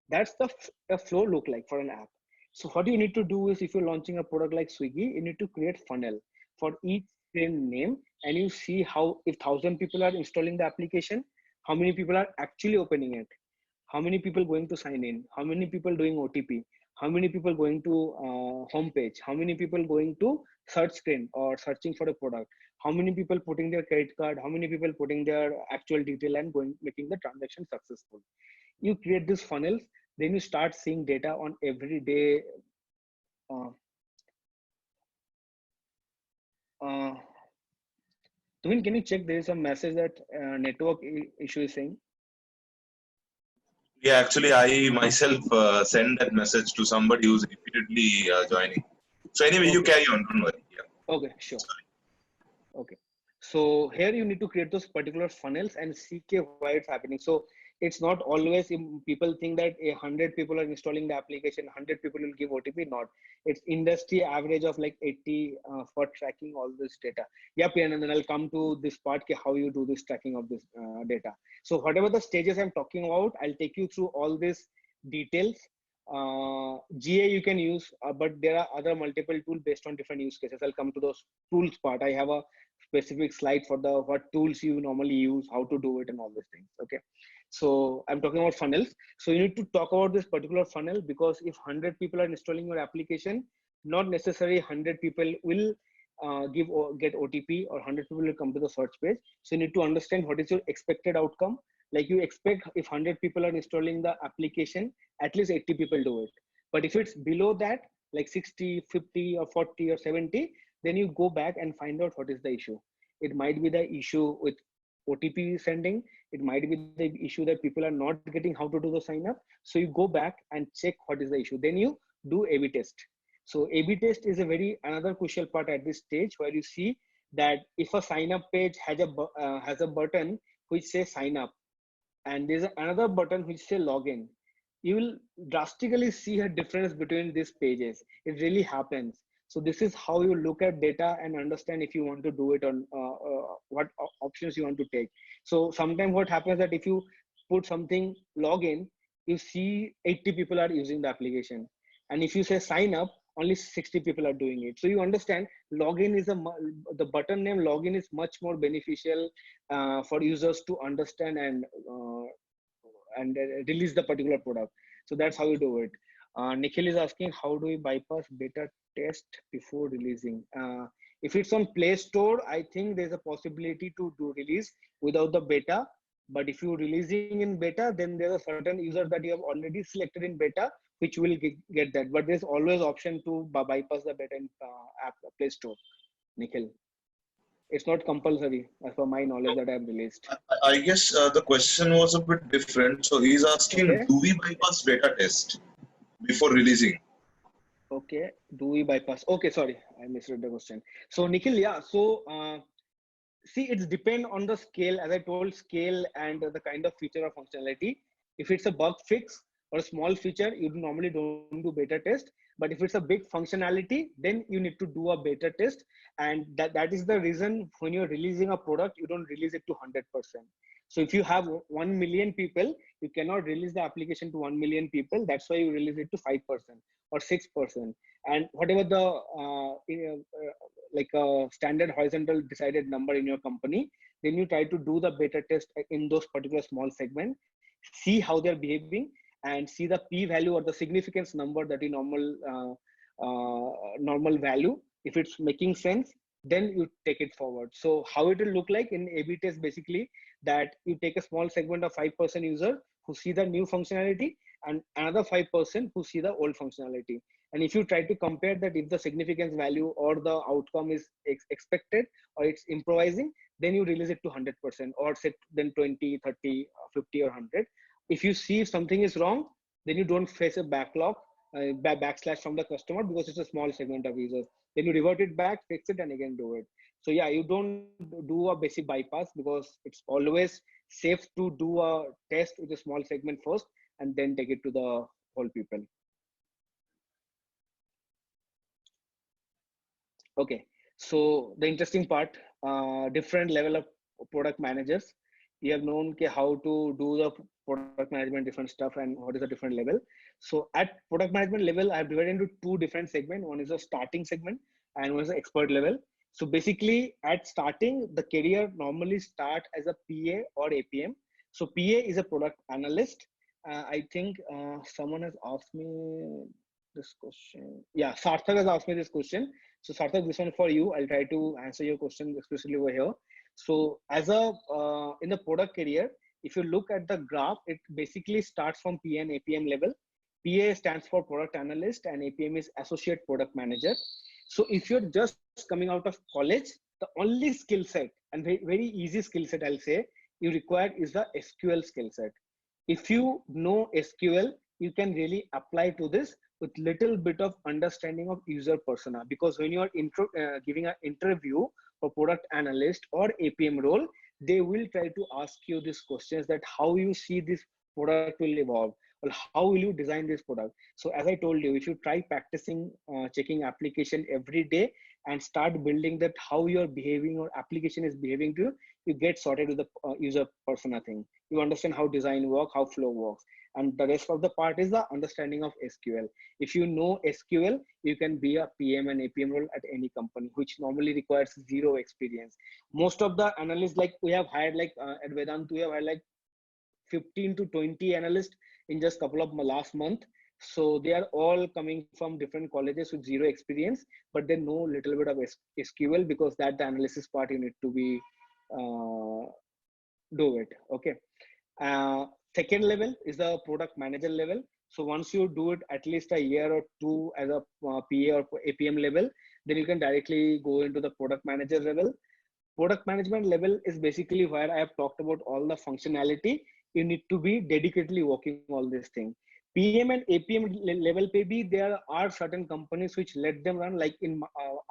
that's the flow look like for an app. So what you need to do is, if you're launching a product like Swiggy, you need to create funnel for each brand name, and you see how, if 1,000 people are installing the application, how many people are actually opening it, how many people going to sign in, how many people doing OTP, how many people going to homepage, how many people going to search screen or searching for a product, how many people putting their credit card, how many people putting their actual detail and going making the transaction successful. You create these funnels, then you start seeing data on every day. Tuvin, can you check there is a message that network issue is saying? Yeah, actually, I myself send that message to somebody who's repeatedly joining. So anyway, you carry on. Don't worry. Yeah. Okay, sure. Okay. So here you need to create those particular funnels and see why it's happening. So it's not always people think that 100 people are installing the application, 100 people will give OTP. Not, it's industry average of like 80 for tracking all this data. Yeah, Priyan, and then I'll come to this part, how you do this tracking of this data. So whatever the stages I'm talking about, I'll take you through all these details. GA you can use, but there are other multiple tools based on different use cases. I'll come to those tools part. I have a specific slide for the what tools you normally use, how to do it, and all these things. Okay, so I'm talking about funnels. So you need to talk about this particular funnel, because if 100 people are installing your application, not necessarily 100 people will give or get OTP, or 100 people will come to the search page. So you need to understand what is your expected outcome. Like you expect if 100 people are installing the application, at least 80 people do it. But if it's below that, like 60, 50 or 40 or 70, then you go back and find out what is the issue. It might be the issue with OTP sending. It might be the issue that people are not getting how to do the sign up. So you go back and check what is the issue. Then you do A/B test. So A/B test is a very another crucial part at this stage, where you see that if a sign up page has a button which says sign up, and there's another button which say login, you will drastically see a difference between these pages. It really happens. So this is how you look at data and understand if you want to do it on what options you want to take. So sometimes what happens that if you put something login, you see 80 people are using the application, and if you say sign up, only 60 people are doing it. So you understand login is the button name login is much more beneficial for users to understand and release the particular product. So that's how you do it. Nikhil is asking, how do we bypass beta test before releasing? If it's on Play Store, I think there's a possibility to do release without the beta. But if you're releasing in beta, then there's a certain user that you have already selected in beta, which will get that. But there's always option to bypass the beta in app Play Store, Nikhil. It's not compulsory as per my knowledge that I've released. I guess the question was a bit different. So he's asking, Okay. do we bypass beta test before releasing? Okay, do we bypass? Okay, sorry, I misread the question. So Nikhil, yeah, so see, it's depend on the scale, as I told, scale and the kind of feature or functionality. If it's a bug fix or a small feature, you normally don't do beta test. But if it's a big functionality, then you need to do a beta test. And that is the reason when you're releasing a product, you don't release it to 100%. So if you have 1 million people, you cannot release the application to 1 million people. That's why you release it to 5% or 6%. And whatever the like a standard horizontal decided number in your company, then you try to do the beta test in those particular small segment, see how they're behaving, and see the p value or the significance number that is normal value. If it's making sense, then you take it forward. So how it will look like in A/B test, basically that you take a small segment of 5% user who see the new functionality and another 5% who see the old functionality. And if you try to compare that, if the significance value or the outcome is expected or it's improvising, then you release it to 100% or set then 20, 30, 50 or 100. If you see something is wrong, then you don't face a backlog, backslash from the customer because it's a small segment of users. Then you revert it back, fix it, and again do it. So yeah, you don't do a basic bypass because it's always safe to do a test with a small segment first and then take it to the whole people. Okay, so the interesting part, different level of product managers. You have known how to do the product management, different stuff, and what is the different level. So at product management level, I have divided into two different segments. One is a starting segment and one is the expert level. So basically at starting, the career normally start as a PA or APM. So PA is a product analyst. I think someone has asked me this question. Yeah, Sarthak has asked me this question. So Sarthak, this one for you. I'll try to answer your question especially over here. So as a in the product career, if you look at the graph, it basically starts from PA and APM level. PA stands for product analyst and APM is associate product manager. So if you're just coming out of college, the only skill set and very easy skill set I'll say you require is the SQL skill set. If you know SQL, you can really apply to this with little bit of understanding of user persona, because when you are giving an interview for product analyst or APM role, they will try to ask you these questions that how you see this product will evolve or how will you design this product. So as I told you, if you try practicing checking application every day and start building that how you're behaving or application is behaving to you, you get sorted with the user persona thing. You understand how design work, how flow works. And the rest of the part is the understanding of SQL. If you know SQL, you can be a PM and APM role at any company, which normally requires zero experience. Most of the analysts, like we have hired, like at Vedant, we have hired like 15 to 20 analysts in just couple of last month. So they are all coming from different colleges with zero experience, but they know little bit of SQL because that the analysis part you need to be do it. Okay. Second level is the product manager level. So once you do it at least a year or two as a PA or APM level, then you can directly go into the product manager level. Product management level is basically where I have talked about all the functionality. You need to be dedicatedly working all these things. PM and APM level maybe there are certain companies which let them run, like in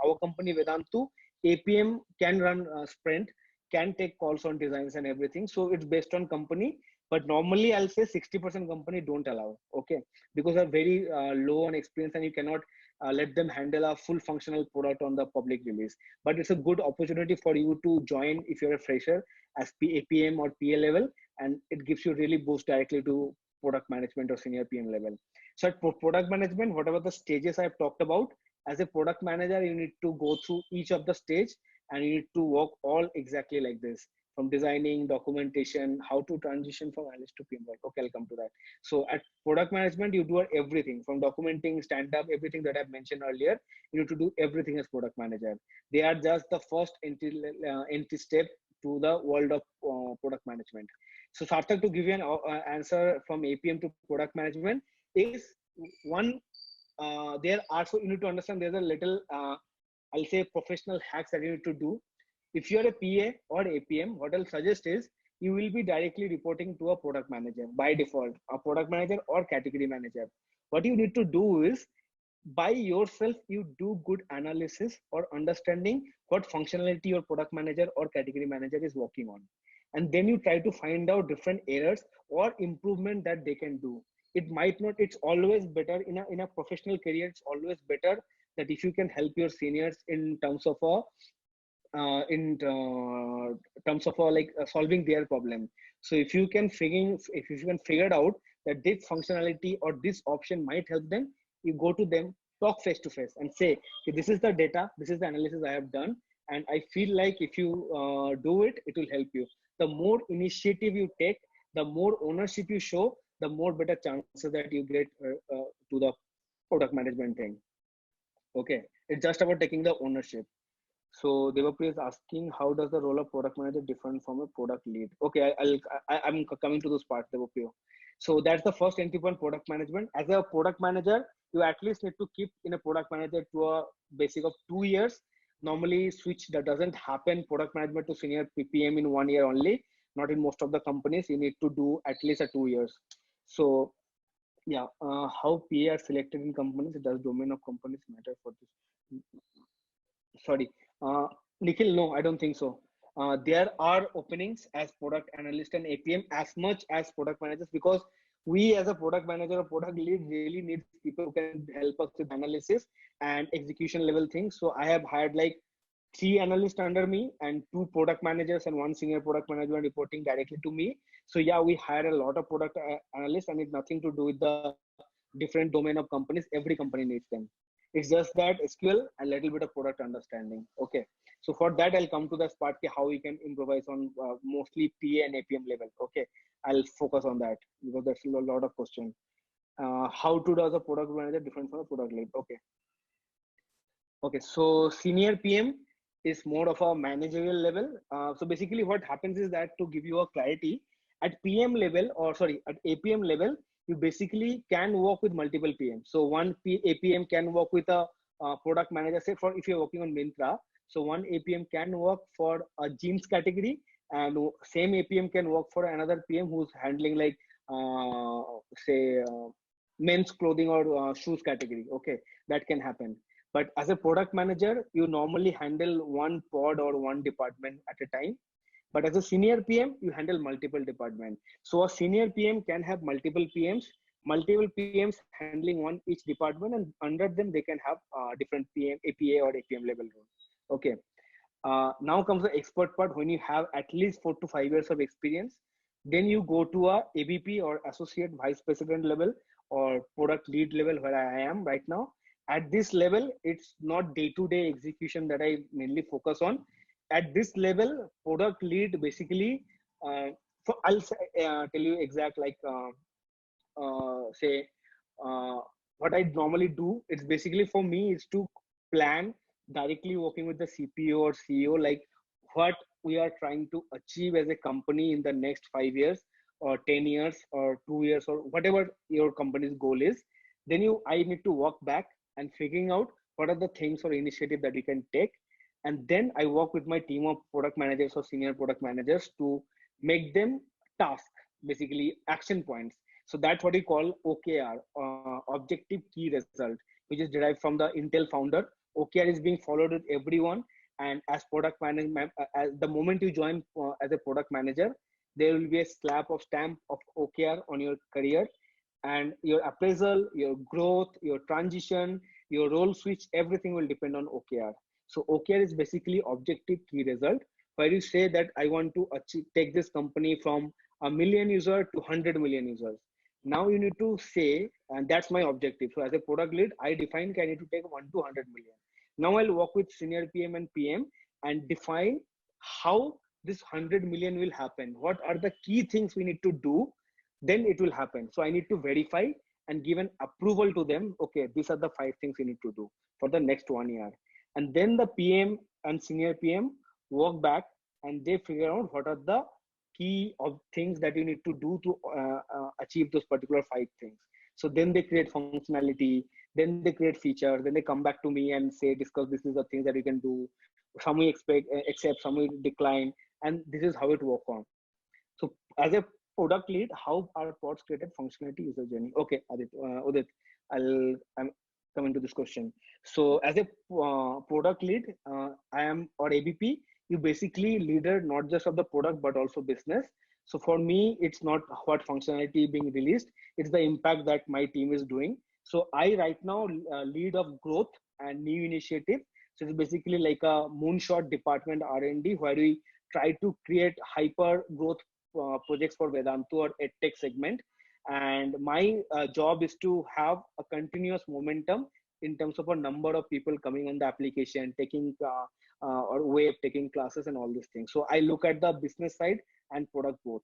our company Vedantu, APM can run sprint, can take calls on designs and everything. So it's based on company, but normally I'll say 60% company don't allow, okay, because they're very low on experience and you cannot let them handle a full functional product on the public release. But it's a good opportunity for you to join if you're a fresher as APM or PA level, and it gives you really boost directly to product management or senior PM level. So at product management, whatever the stages I've talked about, as a product manager, you need to go through each of the stage and you need to work all exactly like this. from designing, documentation, how to transition from analyst to PM, right? Okay, I'll come to that. So at product management, you do everything from documenting, stand up, everything that I've mentioned earlier. You need to do everything as product manager. They are just the first entry step to the world of product management. So Sarthak, to give you an answer from APM to product management is one. There are, so you need to understand there's a little I'll say professional hacks that you need to do. If you're a PA or APM, what I'll suggest is you will be directly reporting to a product manager by default, a product manager or category manager. What you need to do is by yourself, you do good analysis or understanding what functionality your product manager or category manager is working on. And then you try to find out different errors or improvement that they can do. It might not, it's always better in a professional career. It's always better that if you can help your seniors in terms of solving their problem. So if you can figure it out that this functionality or this option might help them, you go to them, talk face to face and say, okay, this is the data, this is the analysis I have done, and I feel like if you do it, it will help you. The more initiative you take, the more ownership you show, the more better chances that you get to the product management thing. Okay, it's just about taking the ownership. So Devapriya is asking, how does the role of product manager different from a product lead? Okay, I'm coming to those parts, Devapriya. So that's the first entry point, product management. As a product manager, you at least need to keep in a product manager to a basic of 2 years. Normally switch that doesn't happen, product management to senior PPM in 1 year only. Not in most of the companies, you need to do at least a 2 years. So yeah, how PA are selected in companies? Does domain of companies matter for this? Sorry, Nikhil, no, I don't think so. There are openings as product analyst and APM as much as product managers, because we as a product manager or product lead really need people who can help us with analysis and execution level things. So I have hired like 3 analysts under me and 2 product managers and 1 senior product manager reporting directly to me. So yeah, we hire a lot of product analysts, and it's nothing to do with the different domain of companies. Every company needs them. It's just that SQL and a little bit of product understanding. Okay. So for that, I'll come to this part, how we can improvise on mostly PA and APM level. Okay. I'll focus on that because there's a lot of questions. How to does a product manager different from a product lead? Okay. Okay. So senior PM is more of a managerial level. So basically what happens is that, to give you a clarity, at PM level, or sorry, at APM level, you basically can work with multiple PMs. So one APM can work with a product manager. Say for if you're working on Myntra, so one APM can work for a jeans category, and same APM can work for another PM who's handling like men's clothing or shoes category. Okay, that can happen. But as a product manager, you normally handle one pod or one department at a time. But as a senior PM, you handle multiple departments. So a senior PM can have multiple PMs handling one each department, and under them they can have different PM, APA or APM level role. Okay. Now comes the expert part. When you have at least 4 to 5 years of experience, then you go to a AVP or associate vice president level or product lead level, where I am right now. At this level, it's not day-to-day execution that I mainly focus on. At this level, product lead basically, I'll tell you exact, like what I normally do. It's basically for me is to plan directly working with the CPO or CEO, like what we are trying to achieve as a company in the next 5 years or 10 years or 2 years or whatever your company's goal is. Then I need to walk back and figuring out what are the things or initiative that you can take. And then I work with my team of product managers or senior product managers to make them task, basically action points. So that's what we call OKR, objective key result, which is derived from the Intel founder. OKR is being followed with everyone. And as product management, as the moment you join as a product manager, there will be a stamp of OKR on your career, and your appraisal, your growth, your transition, your role switch, everything will depend on OKR. So OKR is basically objective key result, where you say that I want to take this company from 1 million user to 100 million users. Now you need to say, and that's my objective. So as a product lead, I define I need to take 1 to 100 million. Now I'll work with senior PM and PM and define how this 100 million will happen? What are the key things we need to do? Then it will happen. So I need to verify and give an approval to them. Okay, these are the 5 things you need to do for the next 1 year. And then the PM and senior PM work back and they figure out what are the key of things that you need to do to achieve those particular 5 things. So then they create functionality, then they create features, then they come back to me and say, discuss, this is the things that you can do. Some we accept, some we decline, and this is how it works on. So as a product lead, how our pods created functionality user journey. Okay, Udit, I'm coming to this question. So as a product lead, I am, or ABP, you basically leader not just of the product but also business. So for me, it's not what functionality being released, it's the impact that my team is doing. So I right now lead of growth and new initiative. So it's basically like a moonshot department R&D where we try to create hyper growth projects for Vedantu or EdTech segment. And my job is to have a continuous momentum in terms of a number of people coming on the application, taking or web, taking classes and all these things. So I look at the business side and product both.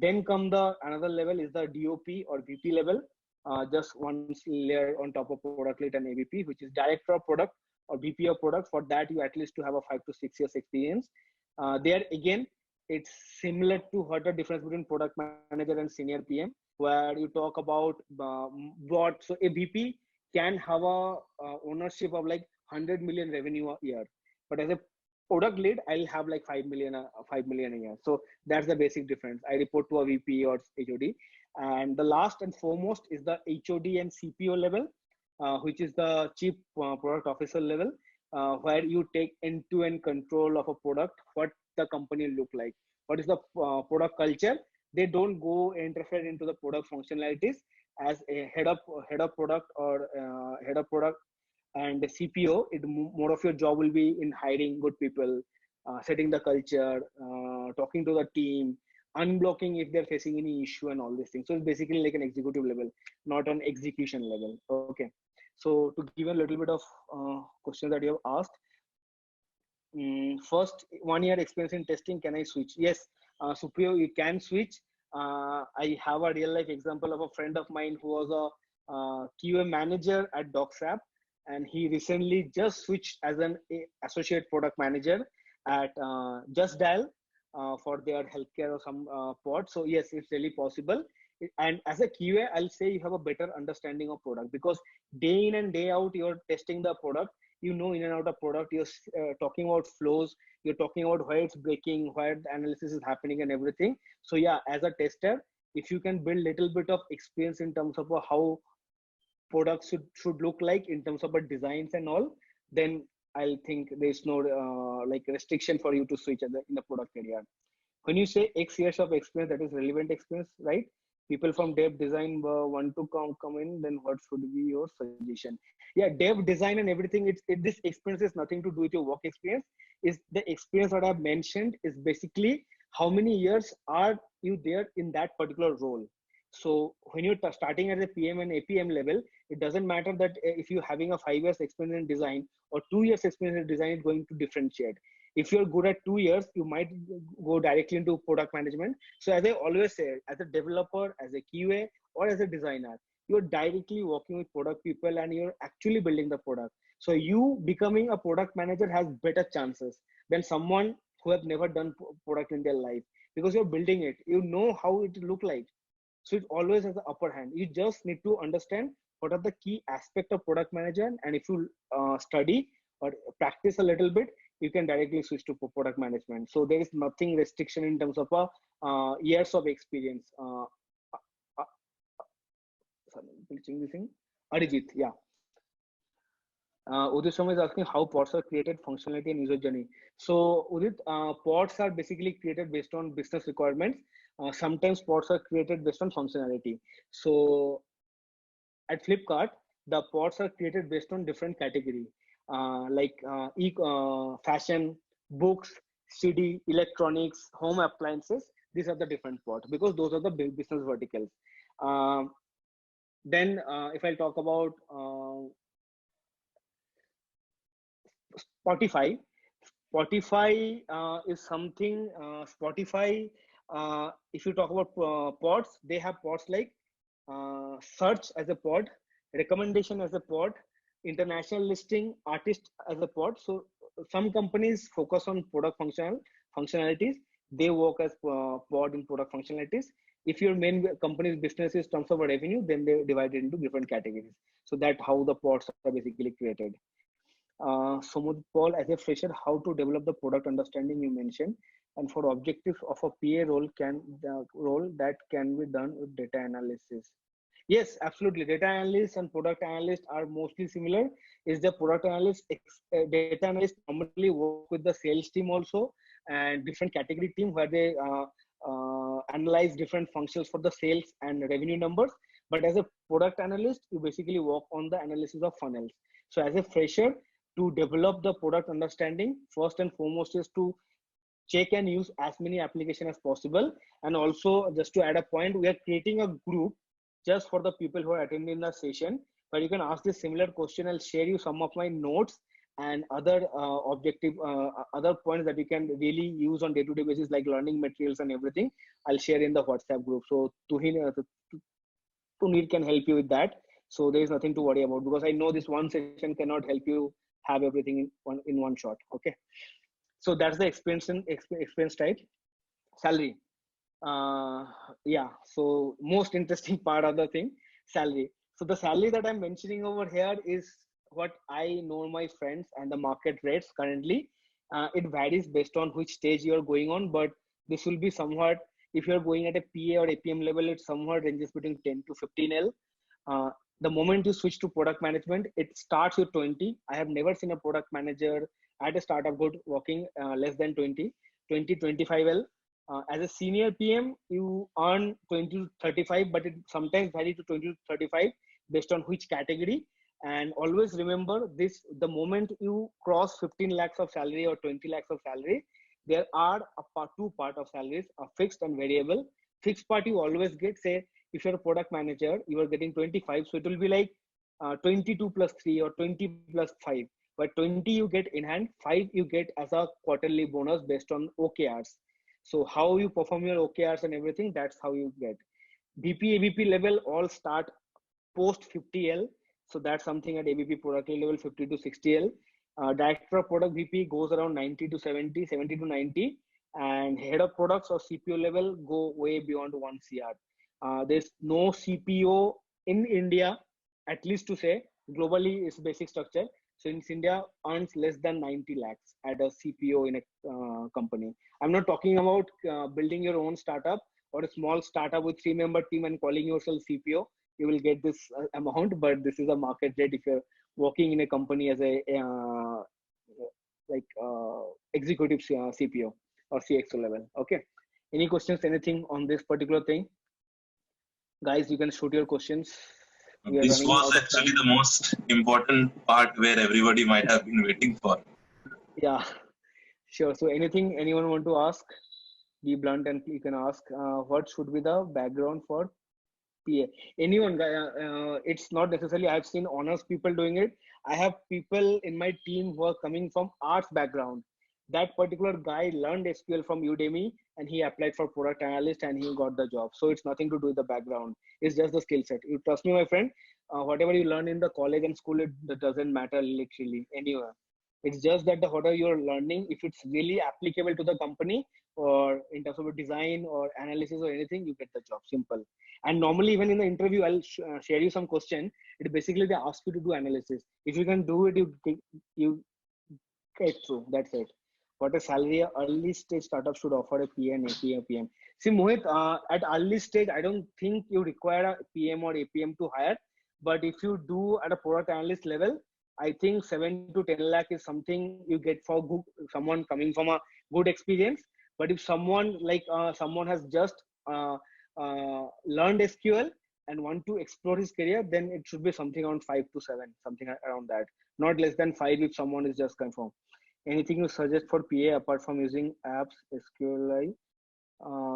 Then come the another level is the DOP or VP level, just one layer on top of product lead and AVP, which is director of product or VP of product. For that, you at least to have a 5 to 6 years experience. There again, it's similar to what the difference between product manager and senior PM, where you talk about what. So a VP can have a ownership of like 100 million revenue a year, but as a product lead, I'll have like 5 million a year. So that's the basic difference. I report to a VP or HOD. And the last and foremost is the HOD and CPO level, which is the chief product officer level, where you take end-to-end control of a product, what the company look like, what is the product culture. They don't go interfere into the product functionalities. As a head of product or head of product and the CPO, more of your job will be in hiring good people, setting the culture, talking to the team, unblocking if they're facing any issue and all these things. So it's basically like an executive level, not an execution level. Okay. So to give a little bit of questions that you have asked, first 1 year experience in testing, can I switch? Yes, Supriyo, you can switch. I have a real life example of a friend of mine who was a QA manager at DocSap, and he recently just switched as an associate product manager at Just Dial for their healthcare or some pod. So yes, it's really possible. And as a QA, I'll say you have a better understanding of product, because day in and day out, you're testing the product. You know in and out of product, you're talking about flows, you're talking about where it's breaking, where the analysis is happening and everything. So yeah, as a tester, if you can build little bit of experience in terms of how products should look like in terms of designs and all, then I'll think there's no like restriction for you to switch in the product area. When you say X years of experience, that is relevant experience, right? People from dev design want to come in, then what should be your suggestion? Yeah, dev design and everything, this experience is nothing to do with your work experience. Is the experience that I've mentioned is basically how many years are you there in that particular role. So when you're starting at the PM and APM level, it doesn't matter that if you're having a 5 years experience in design or 2 years experience in design is going to differentiate. If you're good at 2 years, you might go directly into product management. So as I always say, as a developer, as a QA, or as a designer, you're directly working with product people and you're actually building the product. So you becoming a product manager has better chances than someone who have never done product in their life, because you're building it. You know how it look like. So it always has the upper hand. You just need to understand what are the key aspects of product management. And if you study or practice a little bit, you can directly switch to product management. So there is nothing restriction in terms of years of experience. Sorry, pitching this thing. Arijit, yeah. Udit Sharma is asking how pods are created, functionality and user journey. So Udit, pods are basically created based on business requirements. Sometimes pods are created based on functionality. So at Flipkart, the pods are created based on different category, like fashion, books, CD, electronics, home appliances. These are the different pods because those are the big business verticals. Then if I talk about Spotify Spotify is something. Spotify, if you talk about pods, they have pods like search as a pod, recommendation as a pod, international listing, artist as a pod. So some companies focus on product functionalities. They work as pod in product functionalities. If your main company's business is terms of revenue, then they divide it into different categories. So that's how the pods are basically created. So Paul, as a fresher, how to develop the product understanding you mentioned, and for objectives of a PA role, can the role that can be done with data analysis. Yes, absolutely. Data analysts and product analysts are mostly similar. Is the product analyst, data analyst normally work with the sales team also, and different category team where they analyze different functions for the sales and revenue numbers. But as a product analyst, you basically work on the analysis of funnels. So as a fresher, to develop the product understanding, first and foremost is to check and use as many applications as possible. And also, just to add a point, we are creating a group just for the people who are attending the session, where you can ask this similar question. I'll share you some of my notes and other other points that you can really use on day-to-day basis, like learning materials and everything. I'll share in the WhatsApp group. So Tunir can help you with that. So there is nothing to worry about, because I know this one session cannot help you have everything in one shot. Okay. So that's the expense type. Salary. Yeah. So most interesting part of the thing, salary. So the salary that I'm mentioning over here is what I know my friends and the market rates currently. It varies based on which stage you're going on, but this will be somewhat, if you're going at a PA or APM level, it somewhat ranges between 10 to 15L. The moment you switch to product management, it starts with 20. I have never seen a product manager at a startup good working less than 20, 25L. As a senior PM, you earn 20 to 35, but it sometimes varies to 20 to 35 based on which category. And always remember this, the moment you cross 15 lakhs of salary or 20 lakhs of salary, there are two part of salaries, a fixed and variable. Fixed part you always get, say, if you're a product manager, you are getting 25. So it will be like 22 plus 3 or 20 plus 5. But 20 you get in hand, 5 you get as a quarterly bonus based on OKRs. So how you perform your OKRs and everything, that's how you get. VP, AVP level all start post 50L. So that's something at AVP product level 50 to 60L. Director of product VP goes around 90 to 70, 70 to 90. And head of products or CPO level go way beyond 1 CR. There's no CPO in India, at least to say, globally is basic structure. So in India earns less than 90 lakhs at a CPO in a company. I'm not talking about building your own startup or a small startup with 3-member team and calling yourself CPO. You will get this amount, but this is a market rate if you're working in a company as a executive CPO or CXO level. Okay. Any questions, anything on this particular thing? Guys, you can shoot your questions. This was actually the most important part where everybody might have been waiting for. Yeah, sure. So anything anyone want to ask? Be blunt and you can ask. What should be the background for PA? Anyone? It's not necessarily. I've seen honors people doing it. I have people in my team who are coming from arts background. That particular guy learned SQL from Udemy and he applied for product analyst and he got the job. So it's nothing to do with the background. It's just the skill set. You trust me, my friend. Whatever you learn in the college and school, it doesn't matter literally anywhere. It's just that whatever you're learning, if it's really applicable to the company or in terms of design or analysis or anything, you get the job. Simple. And normally, even in the interview, I'll share you some question. It basically they ask you to do analysis. If you can do it, you get through. That's it. What a salary a early stage startup should offer a PM, APM, PM. See, Mohit, at early stage, I don't think you require a PM or APM to hire. But if you do at a product analyst level, I think 7 to 10 lakh is something you get for someone coming from a good experience. But if someone someone has just learned SQL and want to explore his career, then it should be something around 5 to 7, something around that. Not less than 5 if someone is just confirmed. Anything you suggest for PA apart from using apps, SQLi?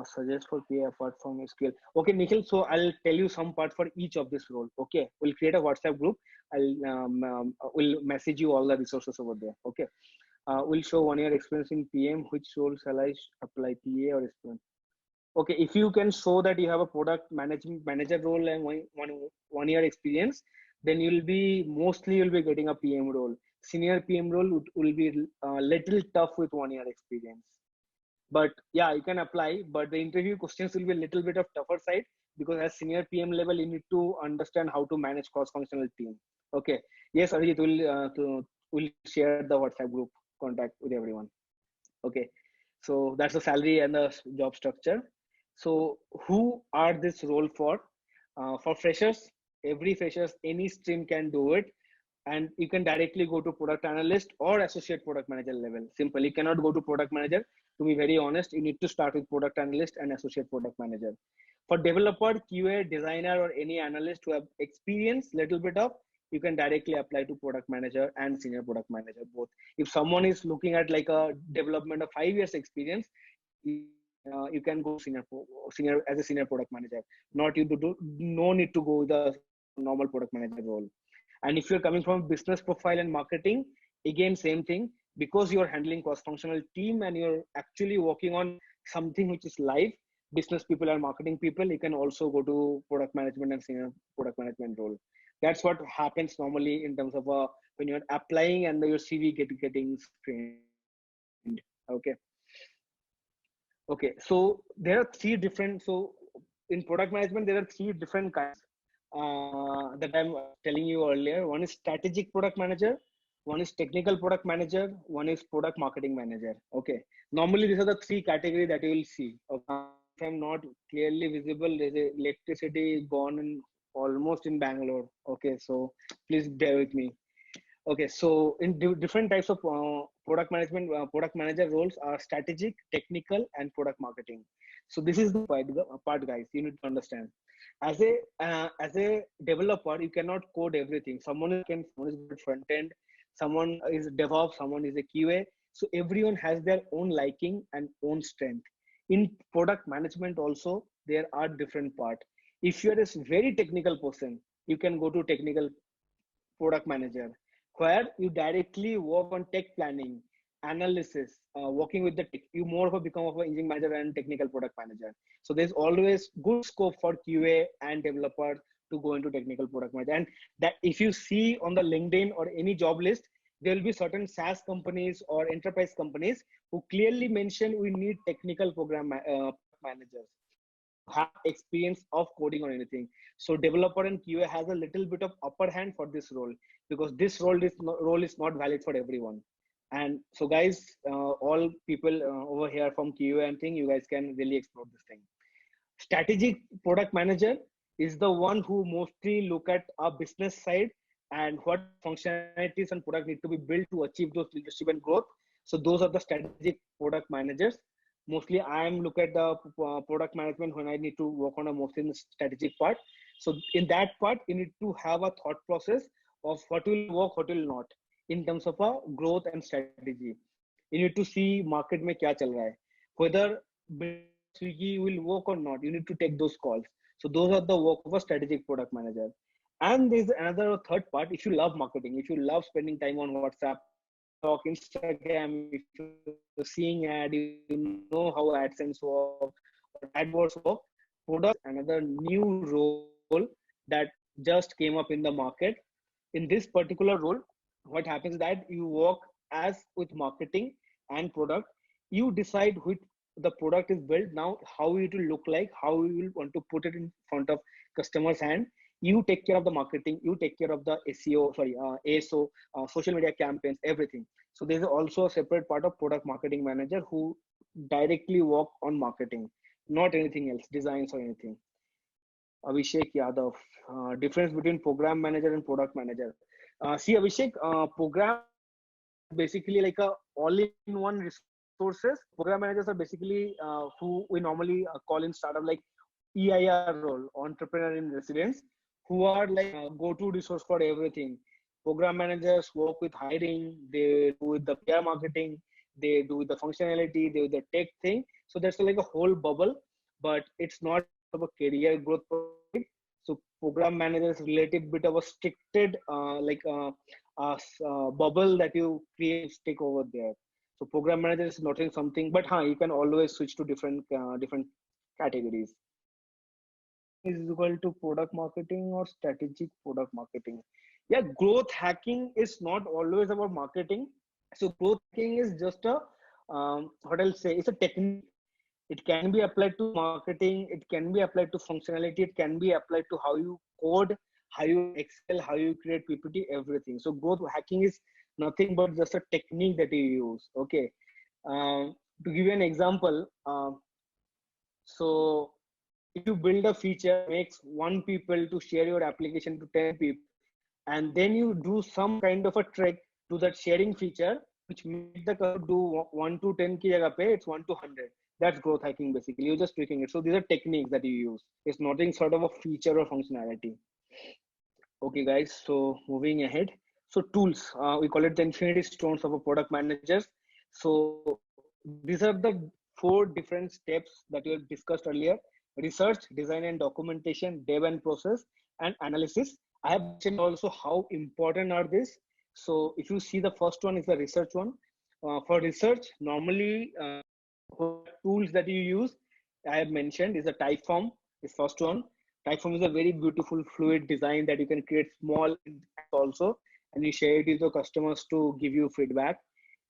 Suggest for PA apart from SQL. Okay, Nikhil. So I'll tell you some part for each of this role. Okay, we'll create a WhatsApp group. We'll message you all the resources over there. Okay. will show 1 year experience in PM. Which role shall I apply, PA or experience? Okay, if you can show that you have a product management manager role and 1 year experience, then you'll be getting a PM role. Senior PM role will be little tough with 1 year experience. But yeah, you can apply, but the interview questions will be a little bit of tougher side, because as senior PM level, you need to understand how to manage cross-functional team. Okay. Yes, Arijit will share the WhatsApp group contact with everyone. Okay. So that's the salary and the job structure. So who are this role for? For freshers, every freshers, any stream can do it. And you can directly go to product analyst or associate product manager level. Simple. You cannot go to product manager. To be very honest, you need to start with product analyst and associate product manager. For developer, QA, designer, or any analyst who have experience, little bit of, you can directly apply to product manager and senior product manager both. If someone is looking at like a development of 5 years experience, you can go senior as a senior product manager. No need to go the normal product manager role. And if you're coming from business profile and marketing, again, same thing, because you're handling cross-functional team and you're actually working on something which is live, business people and marketing people, you can also go to product management and senior product management role. That's what happens normally in terms of when you're applying and your CV getting screened. Okay. Okay. So there are three different, so in product management, there are three different kinds that I'm telling you earlier. One is strategic product manager, one is technical product manager, one is product marketing manager. Okay. Normally, these are the three categories that you will see. If I'm not clearly visible, there's a electricity gone in almost in Bangalore. Okay. So please bear with me. Okay. So in different types of product management, product manager roles are strategic, technical, and product marketing. So this is the part, guys, you need to understand. As a developer, you cannot code everything. Someone is good front end, someone is DevOps, someone is a QA. So everyone has their own liking and own strength. In product management also, there are different parts. If you're a very technical person, you can go to technical product manager, where you directly work on tech planning, analysis, working with the tech. You more of a become of an engineering manager and technical product manager. So there's always good scope for QA and developer to go into technical product manager. And that if you see on the LinkedIn or any job list, there will be certain SaaS companies or enterprise companies who clearly mention we need technical program managers have experience of coding or anything. So developer and QA has a little bit of upper hand for this role, because this role is not valid for everyone. And so guys, all people over here from QA and thing, you guys can really explore this thing. Strategic product manager is the one who mostly look at our business side and what functionalities and product need to be built to achieve those leadership and growth. So those are the strategic product managers. Mostly I am look at the product management when I need to work on a mostly in the strategic part. So in that part, you need to have a thought process of what will work, what will not, in terms of a growth and strategy. You need to see market mein kya chal raha hai, whether Swiggy will work or not. You need to take those calls. So those are the work of a strategic product manager. And there's another third part. If you love marketing, if you love spending time on WhatsApp, talk, Instagram, if you're seeing ad, you know how AdSense work, or AdWords work. Product, another new role that just came up in the market. In this particular role, what happens is that you work as with marketing and product. You decide which the product is built now, how it will look like, how you will want to put it in front of customers' hand. You take care of the marketing, you take care of the ASO, social media campaigns, everything. So there's also a separate part of product marketing manager who directly work on marketing, not anything else, designs or anything. Abhishek Yadav, difference between program manager and product manager. See, Abhishek, program basically like a all-in-one resources. Program managers are basically who we normally call in startup like EIR role, entrepreneur in residence, who are like go-to resource for everything. Program managers work with hiring, they do with the PR marketing, they do with the functionality, they do the tech thing. So that's like a whole bubble, but it's not of a career growth project. So program managers related bit of a stricted bubble that you create stick over there. So program manager is not something, but you can always switch to different categories. Is equal to product marketing or strategic product marketing. Yeah, growth hacking is not always about marketing. So growth hacking is just a what I'll say, it's a technique. It can be applied to marketing, it can be applied to functionality, it can be applied to how you code, how you excel, how you create ppt, everything. So growth hacking is nothing but just a technique that you use. Okay. To give you an example, so if you build a feature makes one people to share your application to 10 people, and then you do some kind of a trick to that sharing feature which make the customer do 1 to 10 ki jagah pe it's 1 to 100. That's growth hacking. Basically you're just tweaking it. So these are techniques that you use. It's nothing sort of a feature or functionality. Okay guys, so moving ahead. So tools, we call it the infinity stones of a product managers. So these are the 4 different steps that we have discussed earlier: research, design and documentation, dev and process, and analysis. I have mentioned also how important are these. So if you see, the first one is the research one. For research, normally tools that you use, I have mentioned, is a Typeform. Is first one. Typeform is a very beautiful fluid design that you can create small also, and you share it with your customers to give you feedback.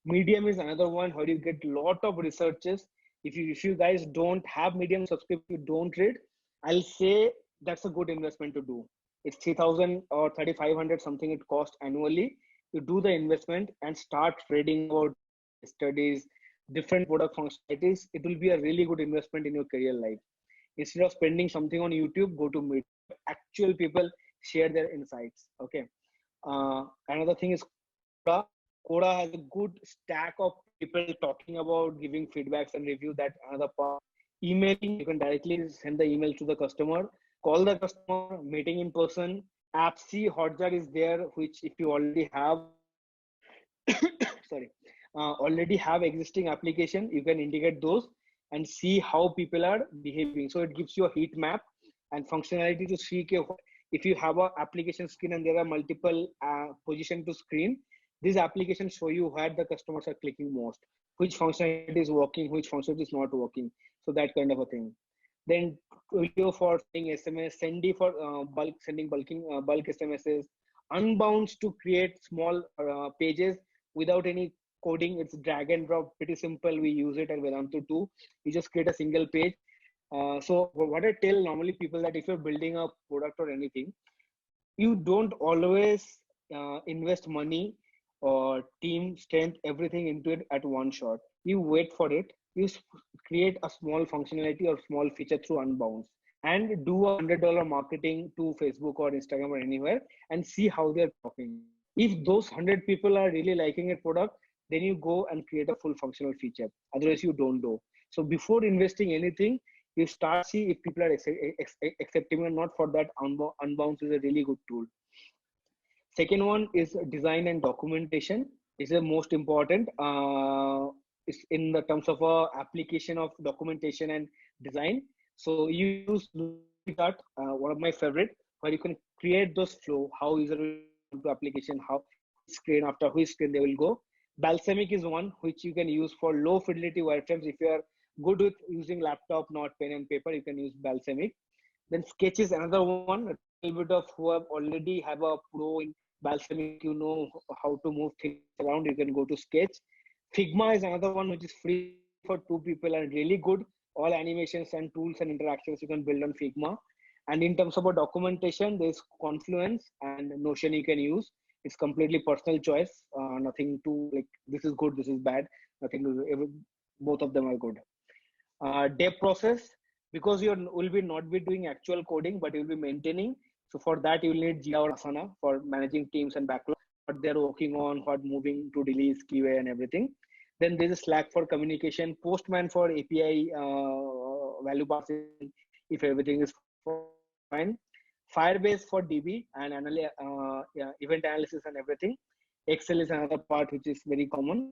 Medium is another one where you get a lot of researches. If you guys don't have Medium subscription, you don't read, I'll say that's a good investment to do. It's 3,000 or 3,500 something it costs annually. You do the investment and start reading about studies, different product functionalities. It will be a really good investment in your career life. Instead of spending something on YouTube, go to Medium. Actual people share their insights. Okay. Another thing is Coda. Coda has a good stack of people talking about, giving feedbacks and review. That another part. Emailing, you can directly send the email to the customer, call the customer, meeting in person. Appsy, Hotjar is there, which if you already have, sorry, already have existing application, you can integrate those and see how people are behaving. So it gives you a heat map and functionality to see if you have a application screen and there are multiple position to screen, these applications show you where the customers are clicking most, which functionality is working, which functionality is not working. So that kind of a thing. Then Twilio for sending SMS, Sendy for bulk SMSs, Unbounce to create small pages without any coding. It's drag and drop, pretty simple. We use it at Vedantu too. You just create a single page. So what I tell normally people that if you're building a product or anything, you don't always invest money or team strength, everything into it at one shot. You wait for it. You create a small functionality or small feature through Unbounce and do $100 marketing to Facebook or Instagram or anywhere and see how they're talking. If those 100 people are really liking a product, then you go and create a full functional feature. Otherwise, you don't do. So before investing anything, you start see if people are accepting or not. For that, Unbounce is a really good tool. Second one is design and documentation. Is the most important. It's in the terms of application of documentation and design. So you use that, one of my favorite, where you can create those flow, how user will to application, how screen after which screen they will go. Balsamiq is one which you can use for low fidelity wireframes. If you are good with using laptop, not pen and paper, you can use Balsamiq. Then Sketch is another one, a little bit of who have already have a pro in Balsamiq, you know how to move things around, you can go to Sketch. Figma is another one which is free for 2 people and really good. All animations and tools and interactions you can build on Figma. And in terms of a documentation, there's Confluence and Notion you can use. It's completely personal choice. Nothing to like, this is good, this is bad. Nothing to, both of them are good. Dev process, because you will be not be doing actual coding, but you'll be maintaining. So for that, you will need Jira or Asana for managing teams and backlog, what they're working on, what moving to release, QA and everything. Then there's a Slack for communication, Postman for API value passing, if everything is fine. Firebase for DB and event analysis and everything. Excel is another part which is very common.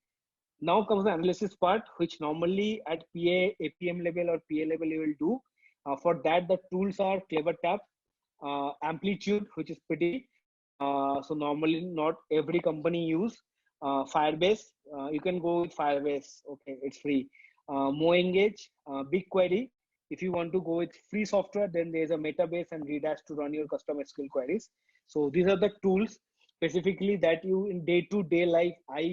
Now comes the analysis part, which normally at PA, APM level or PA level you will do. For that, the tools are CleverTap, Amplitude, which is pretty. So normally not every company use Firebase. You can go with Firebase. Okay, it's free. MoEngage, BigQuery. If you want to go with free software, then there's a Metabase and Redash to run your custom SQL queries. So these are the tools specifically that you in day-to-day life I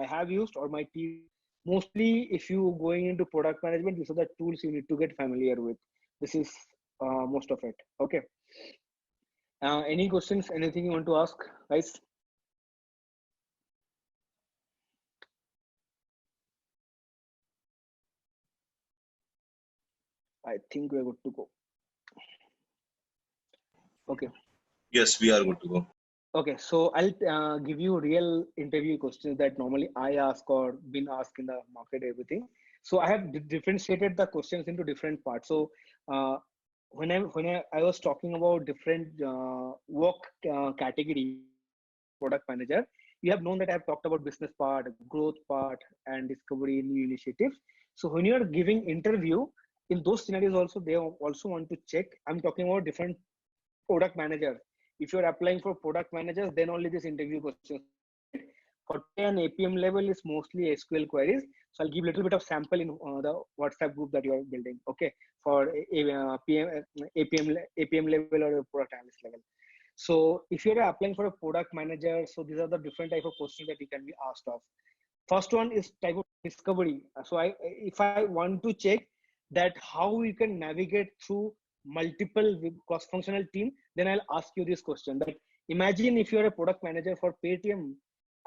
have used, or my team. Mostly, if you going into product management, these are the tools you need to get familiar with. This is most of it. Okay. Any questions? Anything you want to ask, guys? I think we're good to go. Okay. Yes, we are good to go. Okay. So I'll give you real interview questions that normally I ask or been asked in the market, everything. So I have differentiated the questions into different parts. So when I was talking about different work category product manager, you have known that I've talked about business part, growth part, and discovery, new initiatives. So when you are giving interview, in those scenarios also, they also want to check. I'm talking about different product managers. If you're applying for product managers, then only this interview questions. For an APM level is mostly SQL queries. So I'll give a little bit of sample in the WhatsApp group that you are building. Okay, for APM level or a product analyst level. So if you're applying for a product manager, so these are the different type of questions that you can be asked of. First one is type of discovery. So if I want to check that how we can navigate through multiple cross-functional team, then I'll ask you this question: that imagine if you're a product manager for Paytm,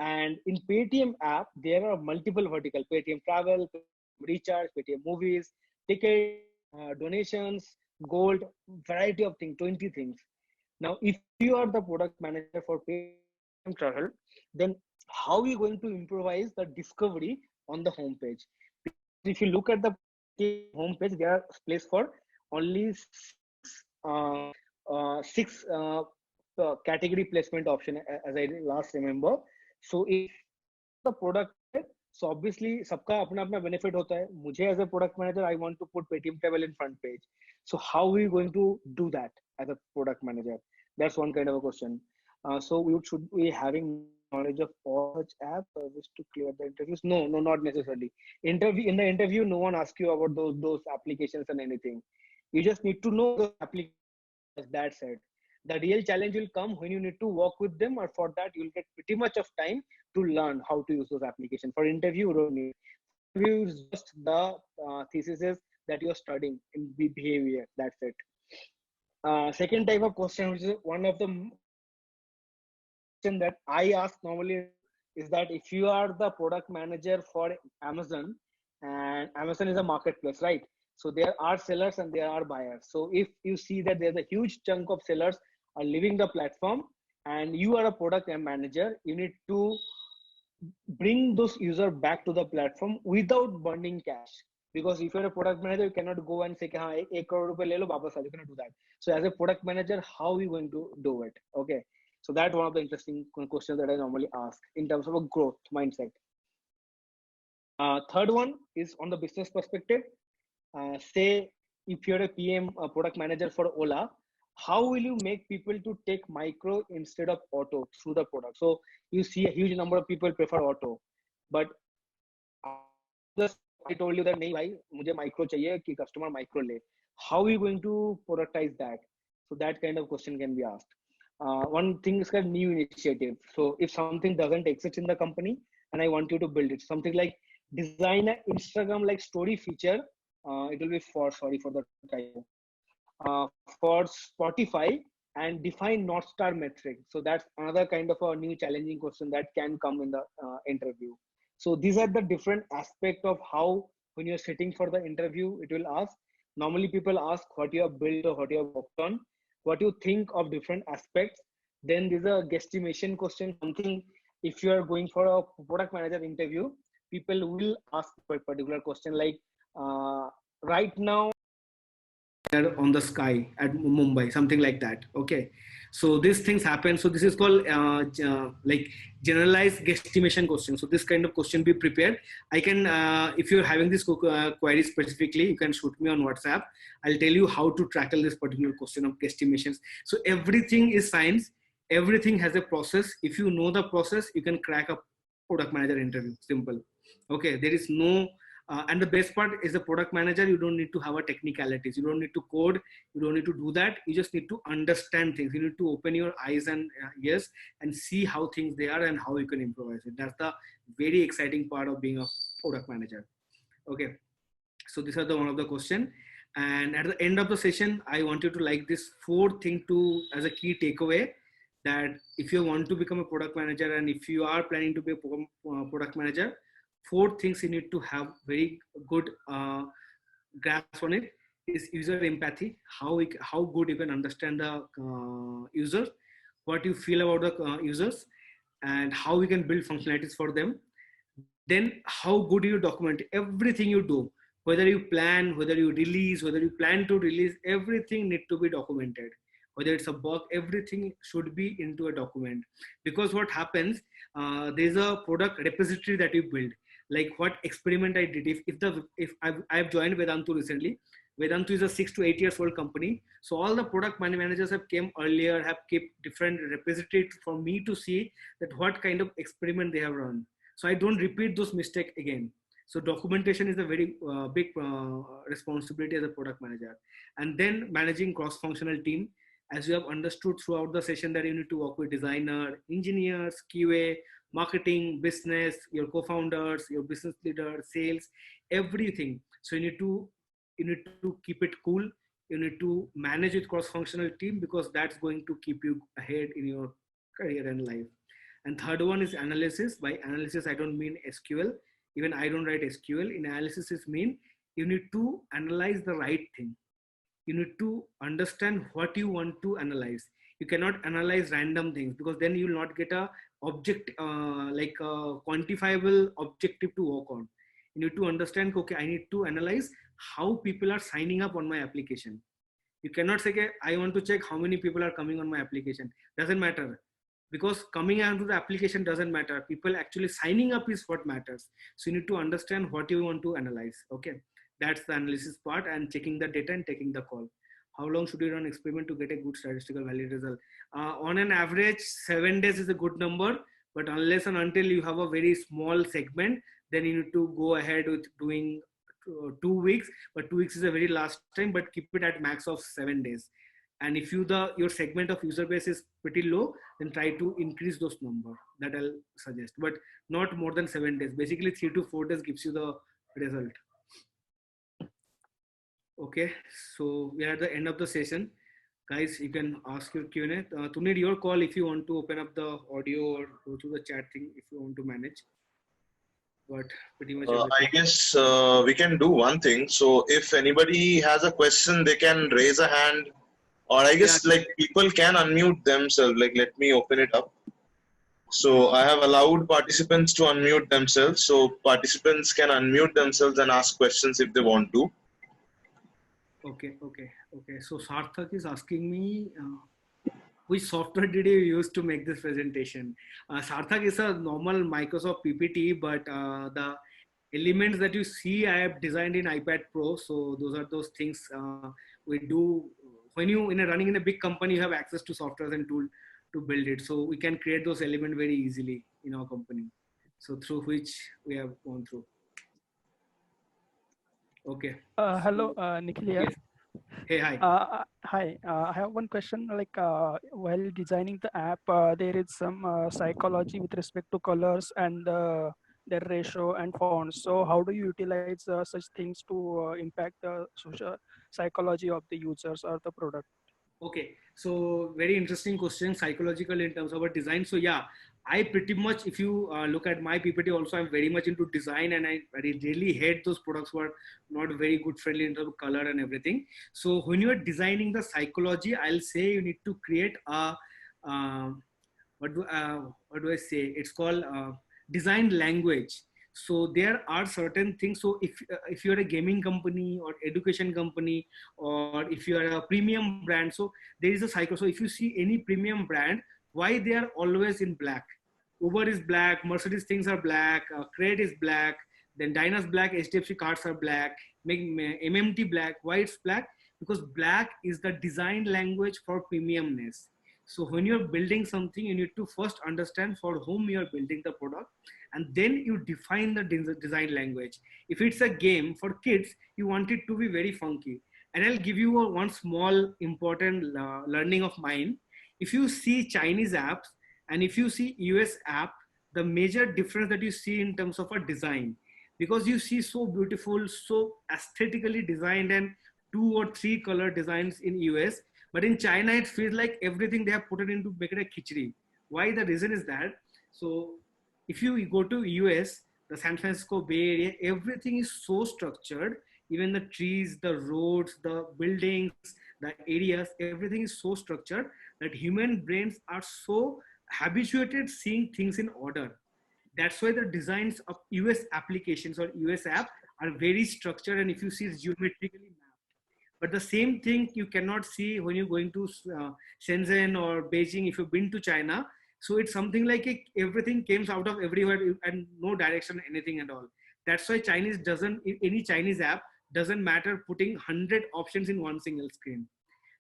and in Paytm app there are multiple vertical: Paytm travel, Paytm recharge, Paytm movies, ticket, donations, gold, variety of things, 20 things. Now, if you are the product manager for Paytm travel, then how are you going to improvise the discovery on the homepage? If you look at the homepage, there are place for only six category placement option, as I last remember. So if the product, so obviously सबका अपना अपना benefit होता है. मुझे as a product manager, I want to put Paytm travel in front page. So how are we going to do that as a product manager? That's one kind of a question. So we should be having knowledge of all such apps just to clear the interviews. No, not necessarily. In the interview, no one asks you about those applications and anything. You just need to know the applications. That said, the real challenge will come when you need to work with them, or for that you'll get pretty much of time to learn how to use those applications. For interview, you don't need. Interview is just the theses that you're studying in behavior. That's it. Second type of question, which is one of the question that I ask normally, is that if you are the product manager for Amazon, and Amazon is a marketplace, right? So there are sellers and there are buyers. So if you see that there's a huge chunk of sellers are leaving the platform, and you are a product manager, you need to bring those users back to the platform without burning cash. Because if you're a product manager, you cannot go and say, "Haan, 1 crore rupees le lo, wapas aa." You cannot do that. So as a product manager, how are you going to do it? Okay. So that's one of the interesting questions that I normally ask in terms of a growth mindset. Third one is on the business perspective. Say if you're a PM, a product manager for Ola, how will you make people to take micro instead of auto through the product? So you see a huge number of people prefer auto, but I told you that nahi bhai, mujhe micro chahiye ki customer micro le. How are you going to productize that? So that kind of question can be asked. One thing is called new initiative. So if something doesn't exist in the company and I want you to build it, something like design an Instagram like story feature. It will be for the typo. For Spotify, and define North Star metric. So that's another kind of a new challenging question that can come in the interview. So these are the different aspects of how, when you're sitting for the interview, it will ask. Normally people ask what you have built or what you have worked on, what you think of different aspects. Then there's a guesstimation question, something if you are going for a product manager interview, people will ask for a particular question like, right now on the sky at Mumbai, something like that. Okay, so these things happen. So this is called like generalized guesstimation question. So this kind of question, be prepared. I can, if you're having this query specifically, you can shoot me on WhatsApp. I'll tell you how to tackle this particular question of guesstimations. So everything is science. everything has a process. If you know the process, you can crack a product manager interview. Simple. Okay, there is no and the best part is the product manager, you don't need to have a technicalities, you don't need to code, you don't need to do that, you just need to understand things, you need to open your eyes and ears and see how things they are and how you can improvise it. That's the very exciting part of being a product manager. Okay, so these are the one of the question, and at the end of the session I want you to like this 4 thing to as a key takeaway, that if you want to become a product manager and if you are planning to be a product manager, 4 things you need to have very good grasp on it is user empathy, how good you can understand the users, what you feel about the users, and how we can build functionalities for them. Then how good you document everything you do, whether you plan, whether you release, whether you plan to release, everything need to be documented. Whether it's a bug, everything should be into a document. Because what happens, there's a product repository that you build. Like what experiment I did, if I've joined Vedantu recently. Vedantu is a 6 to 8 years old company. So all the product managers have came earlier, have kept different repository for me to see that what kind of experiment they have run. So I don't repeat those mistakes again. So documentation is a very big responsibility as a product manager. And then managing cross-functional team. As you have understood throughout the session that you need to work with designer, engineers, QA, marketing, business, your co-founders, your business leader, sales, everything. So you need to keep it cool. You need to manage with cross-functional team, because that's going to keep you ahead in your career and life. And third one is analysis. By analysis, I don't mean SQL. Even I don't write SQL. In analysis, it means you need to analyze the right thing. You need to understand what you want to analyze. You cannot analyze random things, because then you will not get a object like a quantifiable objective to work on. You need to understand, okay, I need to analyze how people are signing up on my application. You cannot say, okay, I want to check how many people are coming on my application. Doesn't matter, because coming onto the application doesn't matter. People actually signing up is what matters. So you need to understand what you want to analyze. Okay, that's the analysis part, and checking the data and taking the call. How long should you run experiment to get a good statistical valid result? On an average, 7 days is a good number, but unless and until you have a very small segment, then you need to go ahead with doing 2 weeks. But 2 weeks is a very last time, but keep it at max of 7 days. And if your segment of user base is pretty low, then try to increase those number. That I'll suggest, but not more than 7 days. Basically 3 to 4 days gives you the result. Okay, so we are at the end of the session. Guys, you can ask your Q&A. To need your call if you want to open up the audio or go to the chat thing if you want to manage. But pretty much. I guess we can do one thing. So if anybody has a question, they can raise a hand, or I guess like people can unmute themselves. Like, let me open it up. So I have allowed participants to unmute themselves. So participants can unmute themselves and ask questions if they want to. Okay. So Sarthak is asking me, which software did you use to make this presentation? Sarthak is a normal Microsoft PPT, but the elements that you see, I have designed in iPad Pro. So those are those things we do. When you running in a big company, you have access to software and tool to build it. So we can create those elements very easily in our company. So through which we have gone through. Okay. Hello, Nikhil here. Yes. Hey, hi. Hi. I have one question. Like while designing the app, there is some psychology with respect to colors and their ratio and fonts. So how do you utilize such things to impact the social psychology of the users or the product? Okay, so very interesting question, psychological in terms of a design. So yeah, I pretty much, if you look at my PPT also, I'm very much into design, and I really hate those products who are not very good friendly in terms of color and everything. So when you are designing the psychology, I'll say you need to create a, what do I say? It's called design language. So there are certain things. So if you're a gaming company or education company, or if you are a premium brand, so there is a cycle. So if you see any premium brand, why they are always in black? Uber is black, Mercedes things are black, Crate is black, then Dyna's black, HDFC cards are black, MMT black. Why it's black? Because black is the design language for premiumness. So when you're building something, you need to first understand for whom you're building the product, and then you define the design language. If it's a game for kids, you want it to be very funky. And I'll give you one small important learning of mine. If you see Chinese apps and if you see US app, the major difference that you see in terms of a design, because you see so beautiful, so aesthetically designed and 2 or 3 color designs in US, but in China, it feels like everything they have put it into make it a khichdi. Why? The reason is that, so if you go to US, the San Francisco Bay Area, everything is so structured. Even the trees, the roads, the buildings, the areas, everything is so structured that human brains are so habituated seeing things in order. That's why the designs of US applications or US app are very structured, and if you see, it's geometrically mapped. But the same thing you cannot see when you're going to Shenzhen or Beijing if you've been to China. So it's something like everything comes out of everywhere and no direction, anything at all. That's why Chinese doesn't, any Chinese app doesn't matter putting 100 options in one single screen.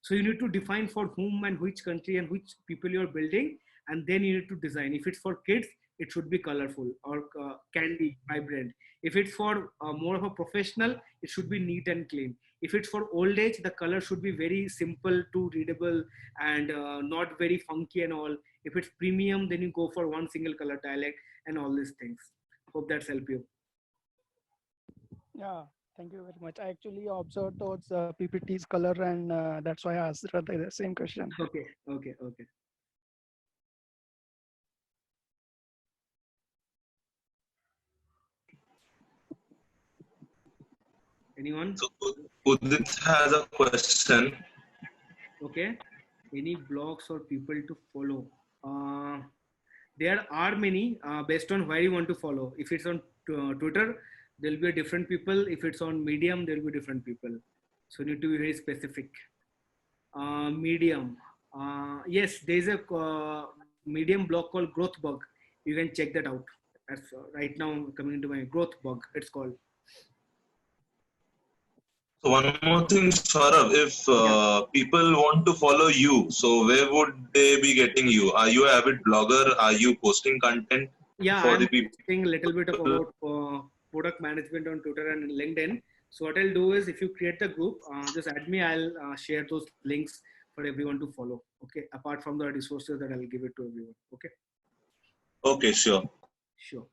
So you need to define for whom and which country and which people you're building, and then you need to design. If it's for kids, it should be colorful or candy, vibrant. If it's for more of a professional, it should be neat and clean. If it's for old age, the color should be very simple to readable and not very funky and all. If it's premium, then you go for one single color dialect and all these things. Hope that's helped you. Yeah, thank you very much. I actually observed those PPT's color, and that's why I asked the same question. Okay. Anyone? So Udit has a question. Okay. Any blogs or people to follow? There are many based on where you want to follow. If it's on Twitter, there'll be different people. If it's on Medium, there'll be different people. So you need to be very specific. Medium. Yes, there's a Medium blog called Growth Bug. You can check that out. That's right now coming into my Growth Bug. It's called. So one more thing, Saurabh, if people want to follow you, so where would they be getting you? Are you an avid blogger? Are you posting content? Yeah, for I'm the people? posting a little bit about product management on Twitter and LinkedIn. So what I'll do is if you create the group, just add me, I'll share those links for everyone to follow. Okay, apart from the resources that I'll give it to everyone. Okay. Okay, sure. Sure.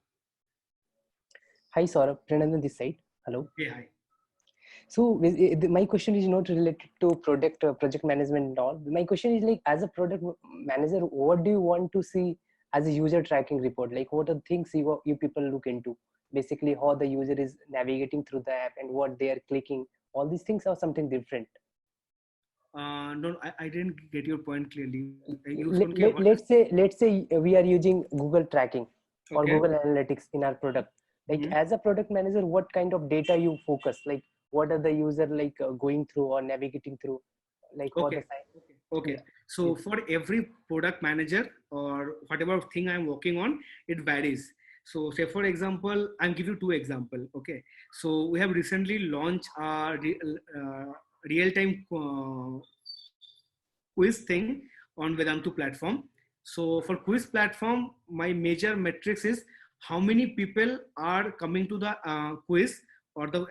Hi Saurabh, Pranandan this side. Hello. Hey, hi. So my question is not related to project management and all. My question is like, as a product manager, what do you want to see as a user tracking report? Like, what are things you people look into? Basically, how the user is navigating through the app and what they are clicking. All these things are something different. No, I didn't get your point clearly. Let's say we are using Google tracking or Google Analytics in our product. Like as a product manager, what kind of data you focus? Like what are the user like going through or navigating through? Like Okay. So for every product manager or whatever thing I'm working on, it varies. So say for example, I'll give you 2 examples. Okay. So we have recently launched a real-time quiz thing on Vedantu platform. So for quiz platform, my major metrics is how many people are coming to the quiz or the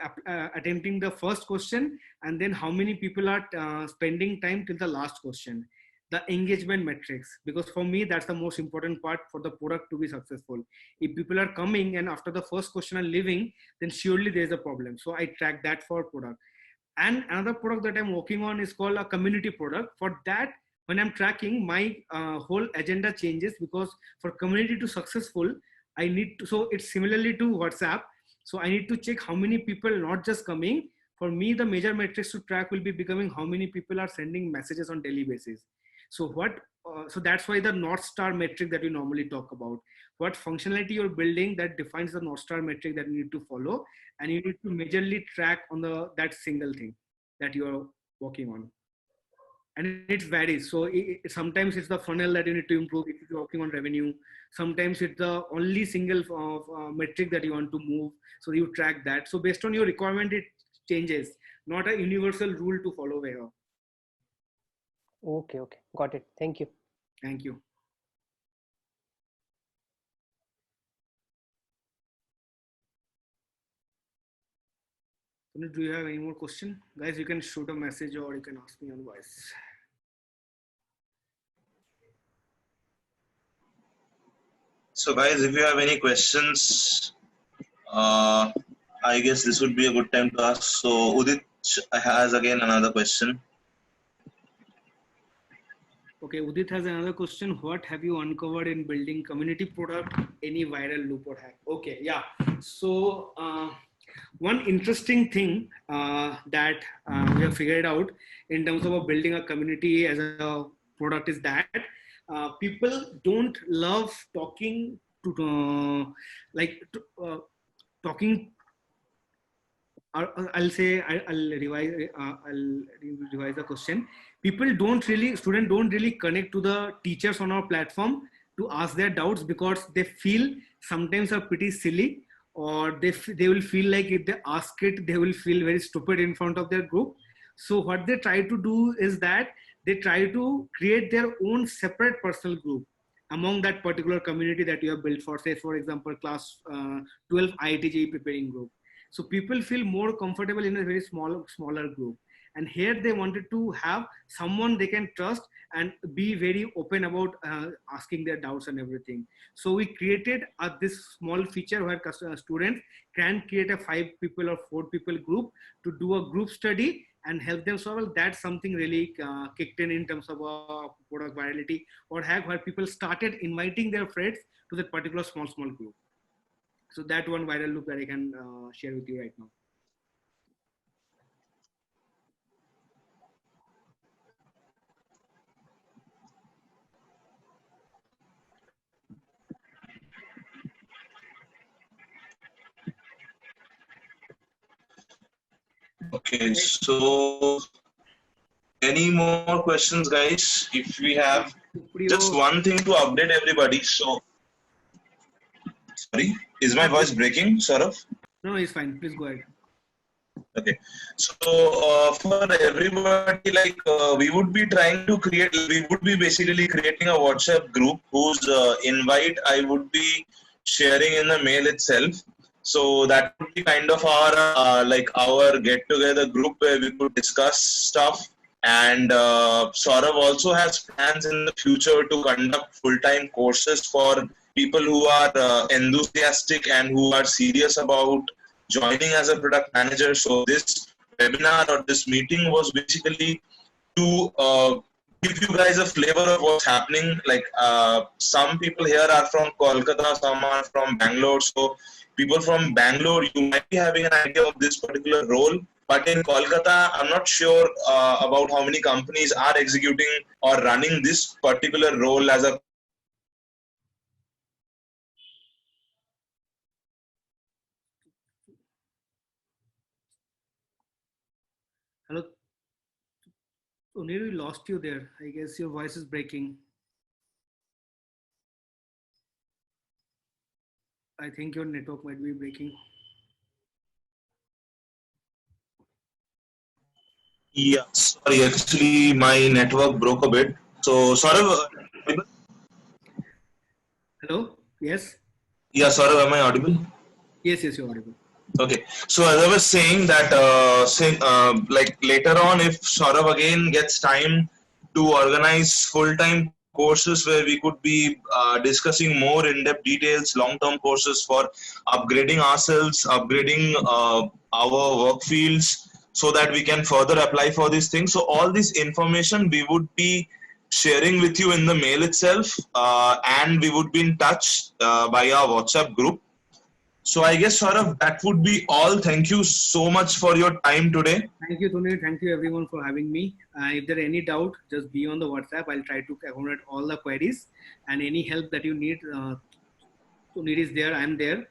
attempting the first question, and then how many people are spending time till the last question. The engagement metrics, because for me that's the most important part for the product to be successful. If people are coming and after the first question are leaving, then surely there's a problem. So I track that for product. And another product that I'm working on is called a community product. For that, when I'm tracking, my whole agenda changes, because for community to successful, I need to, so it's similarly to WhatsApp. So I need to check how many people not just coming. For me, the major metrics to track will be becoming how many people are sending messages on daily basis. So so that's why the North Star metric that we normally talk about. What functionality you're building that defines the North Star metric that you need to follow, and you need to majorly track on that single thing that you're working on. And it varies. So sometimes it's the funnel that you need to improve if you're working on revenue. Sometimes it's the only single metric that you want to move. So you track that. So based on your requirement, it changes. Not a universal rule to follow here. Okay. Got it. Thank you. Thank you. Do you have any more question? Guys, you can shoot a message or you can ask me on voice. So guys, if you have any questions, I guess this would be a good time to ask. So Udit has again another question. Okay, Udit has another question. What have you uncovered in building community product? Any viral loop or hack? Okay, yeah. So one interesting thing that we have figured out in terms of building a community as a product is that people don't love talking to talking. I'll say I'll revise the question. Students don't really connect to the teachers on our platform to ask their doubts because they feel sometimes are pretty silly, or they will feel like if they ask it, they will feel very stupid in front of their group. So what they try to do is that they try to create their own separate personal group among that particular community that you have built for, say, for example, class 12 IIT preparing group. So people feel more comfortable in a very smaller group. And here they wanted to have someone they can trust and be very open about asking their doubts and everything. So we created this small feature where students can create a 5 people or 4 people group to do a group study and help them solve. That's something really kicked in terms of product virality or hack, where people started inviting their friends to that particular small group. So that one viral loop that I can share with you right now. Okay, so any more questions, guys? If we have just one thing to update everybody. So, sorry, is my voice breaking, Saurav? No, it's fine. Please go ahead. Okay, so for everybody, like we would be basically creating a WhatsApp group whose invite I would be sharing in the mail itself. So that would be kind of our get together group where we could discuss stuff. And Saurav also has plans in the future to conduct full-time courses for people who are enthusiastic and who are serious about joining as a product manager. So this webinar or this meeting was basically to give you guys a flavor of what's happening. Like some people here are from Kolkata, some are from Bangalore. So people from Bangalore, you might be having an idea of this particular role. But in Kolkata, I'm not sure about how many companies are executing or running this particular role as a Hello. Neil, we lost you there. I guess your voice is breaking. I think your network might be breaking. Yeah, sorry, actually my network broke a bit. So, Saurav, Hello? Yes? Yeah, Saurav, am I audible? Yes, you're audible. Okay, so as I was saying that, like later on, if Saurav again gets time to organize full-time courses where we could be discussing more in-depth details, long-term courses for upgrading ourselves, upgrading our work fields, so that we can further apply for these things. So all this information we would be sharing with you in the mail itself, and we would be in touch by our WhatsApp group. So I guess, Saurav, that would be all. Thank you so much for your time today. Thank you, Tony. Thank you everyone for having me. If there are any doubt, just be on the WhatsApp. I'll try to accommodate all the queries, and any help that you need, is there. I'm there,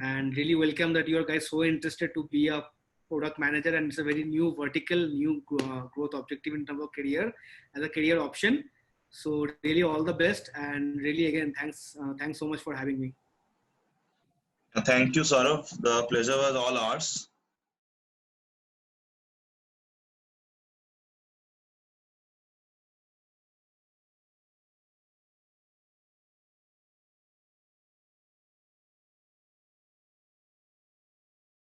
and really welcome that you are guys so interested to be a product manager, and it's a very new vertical, new growth objective in terms of career as a career option. So really all the best, and really again thanks so much for having me. Thank you, Saurav. The pleasure was all ours.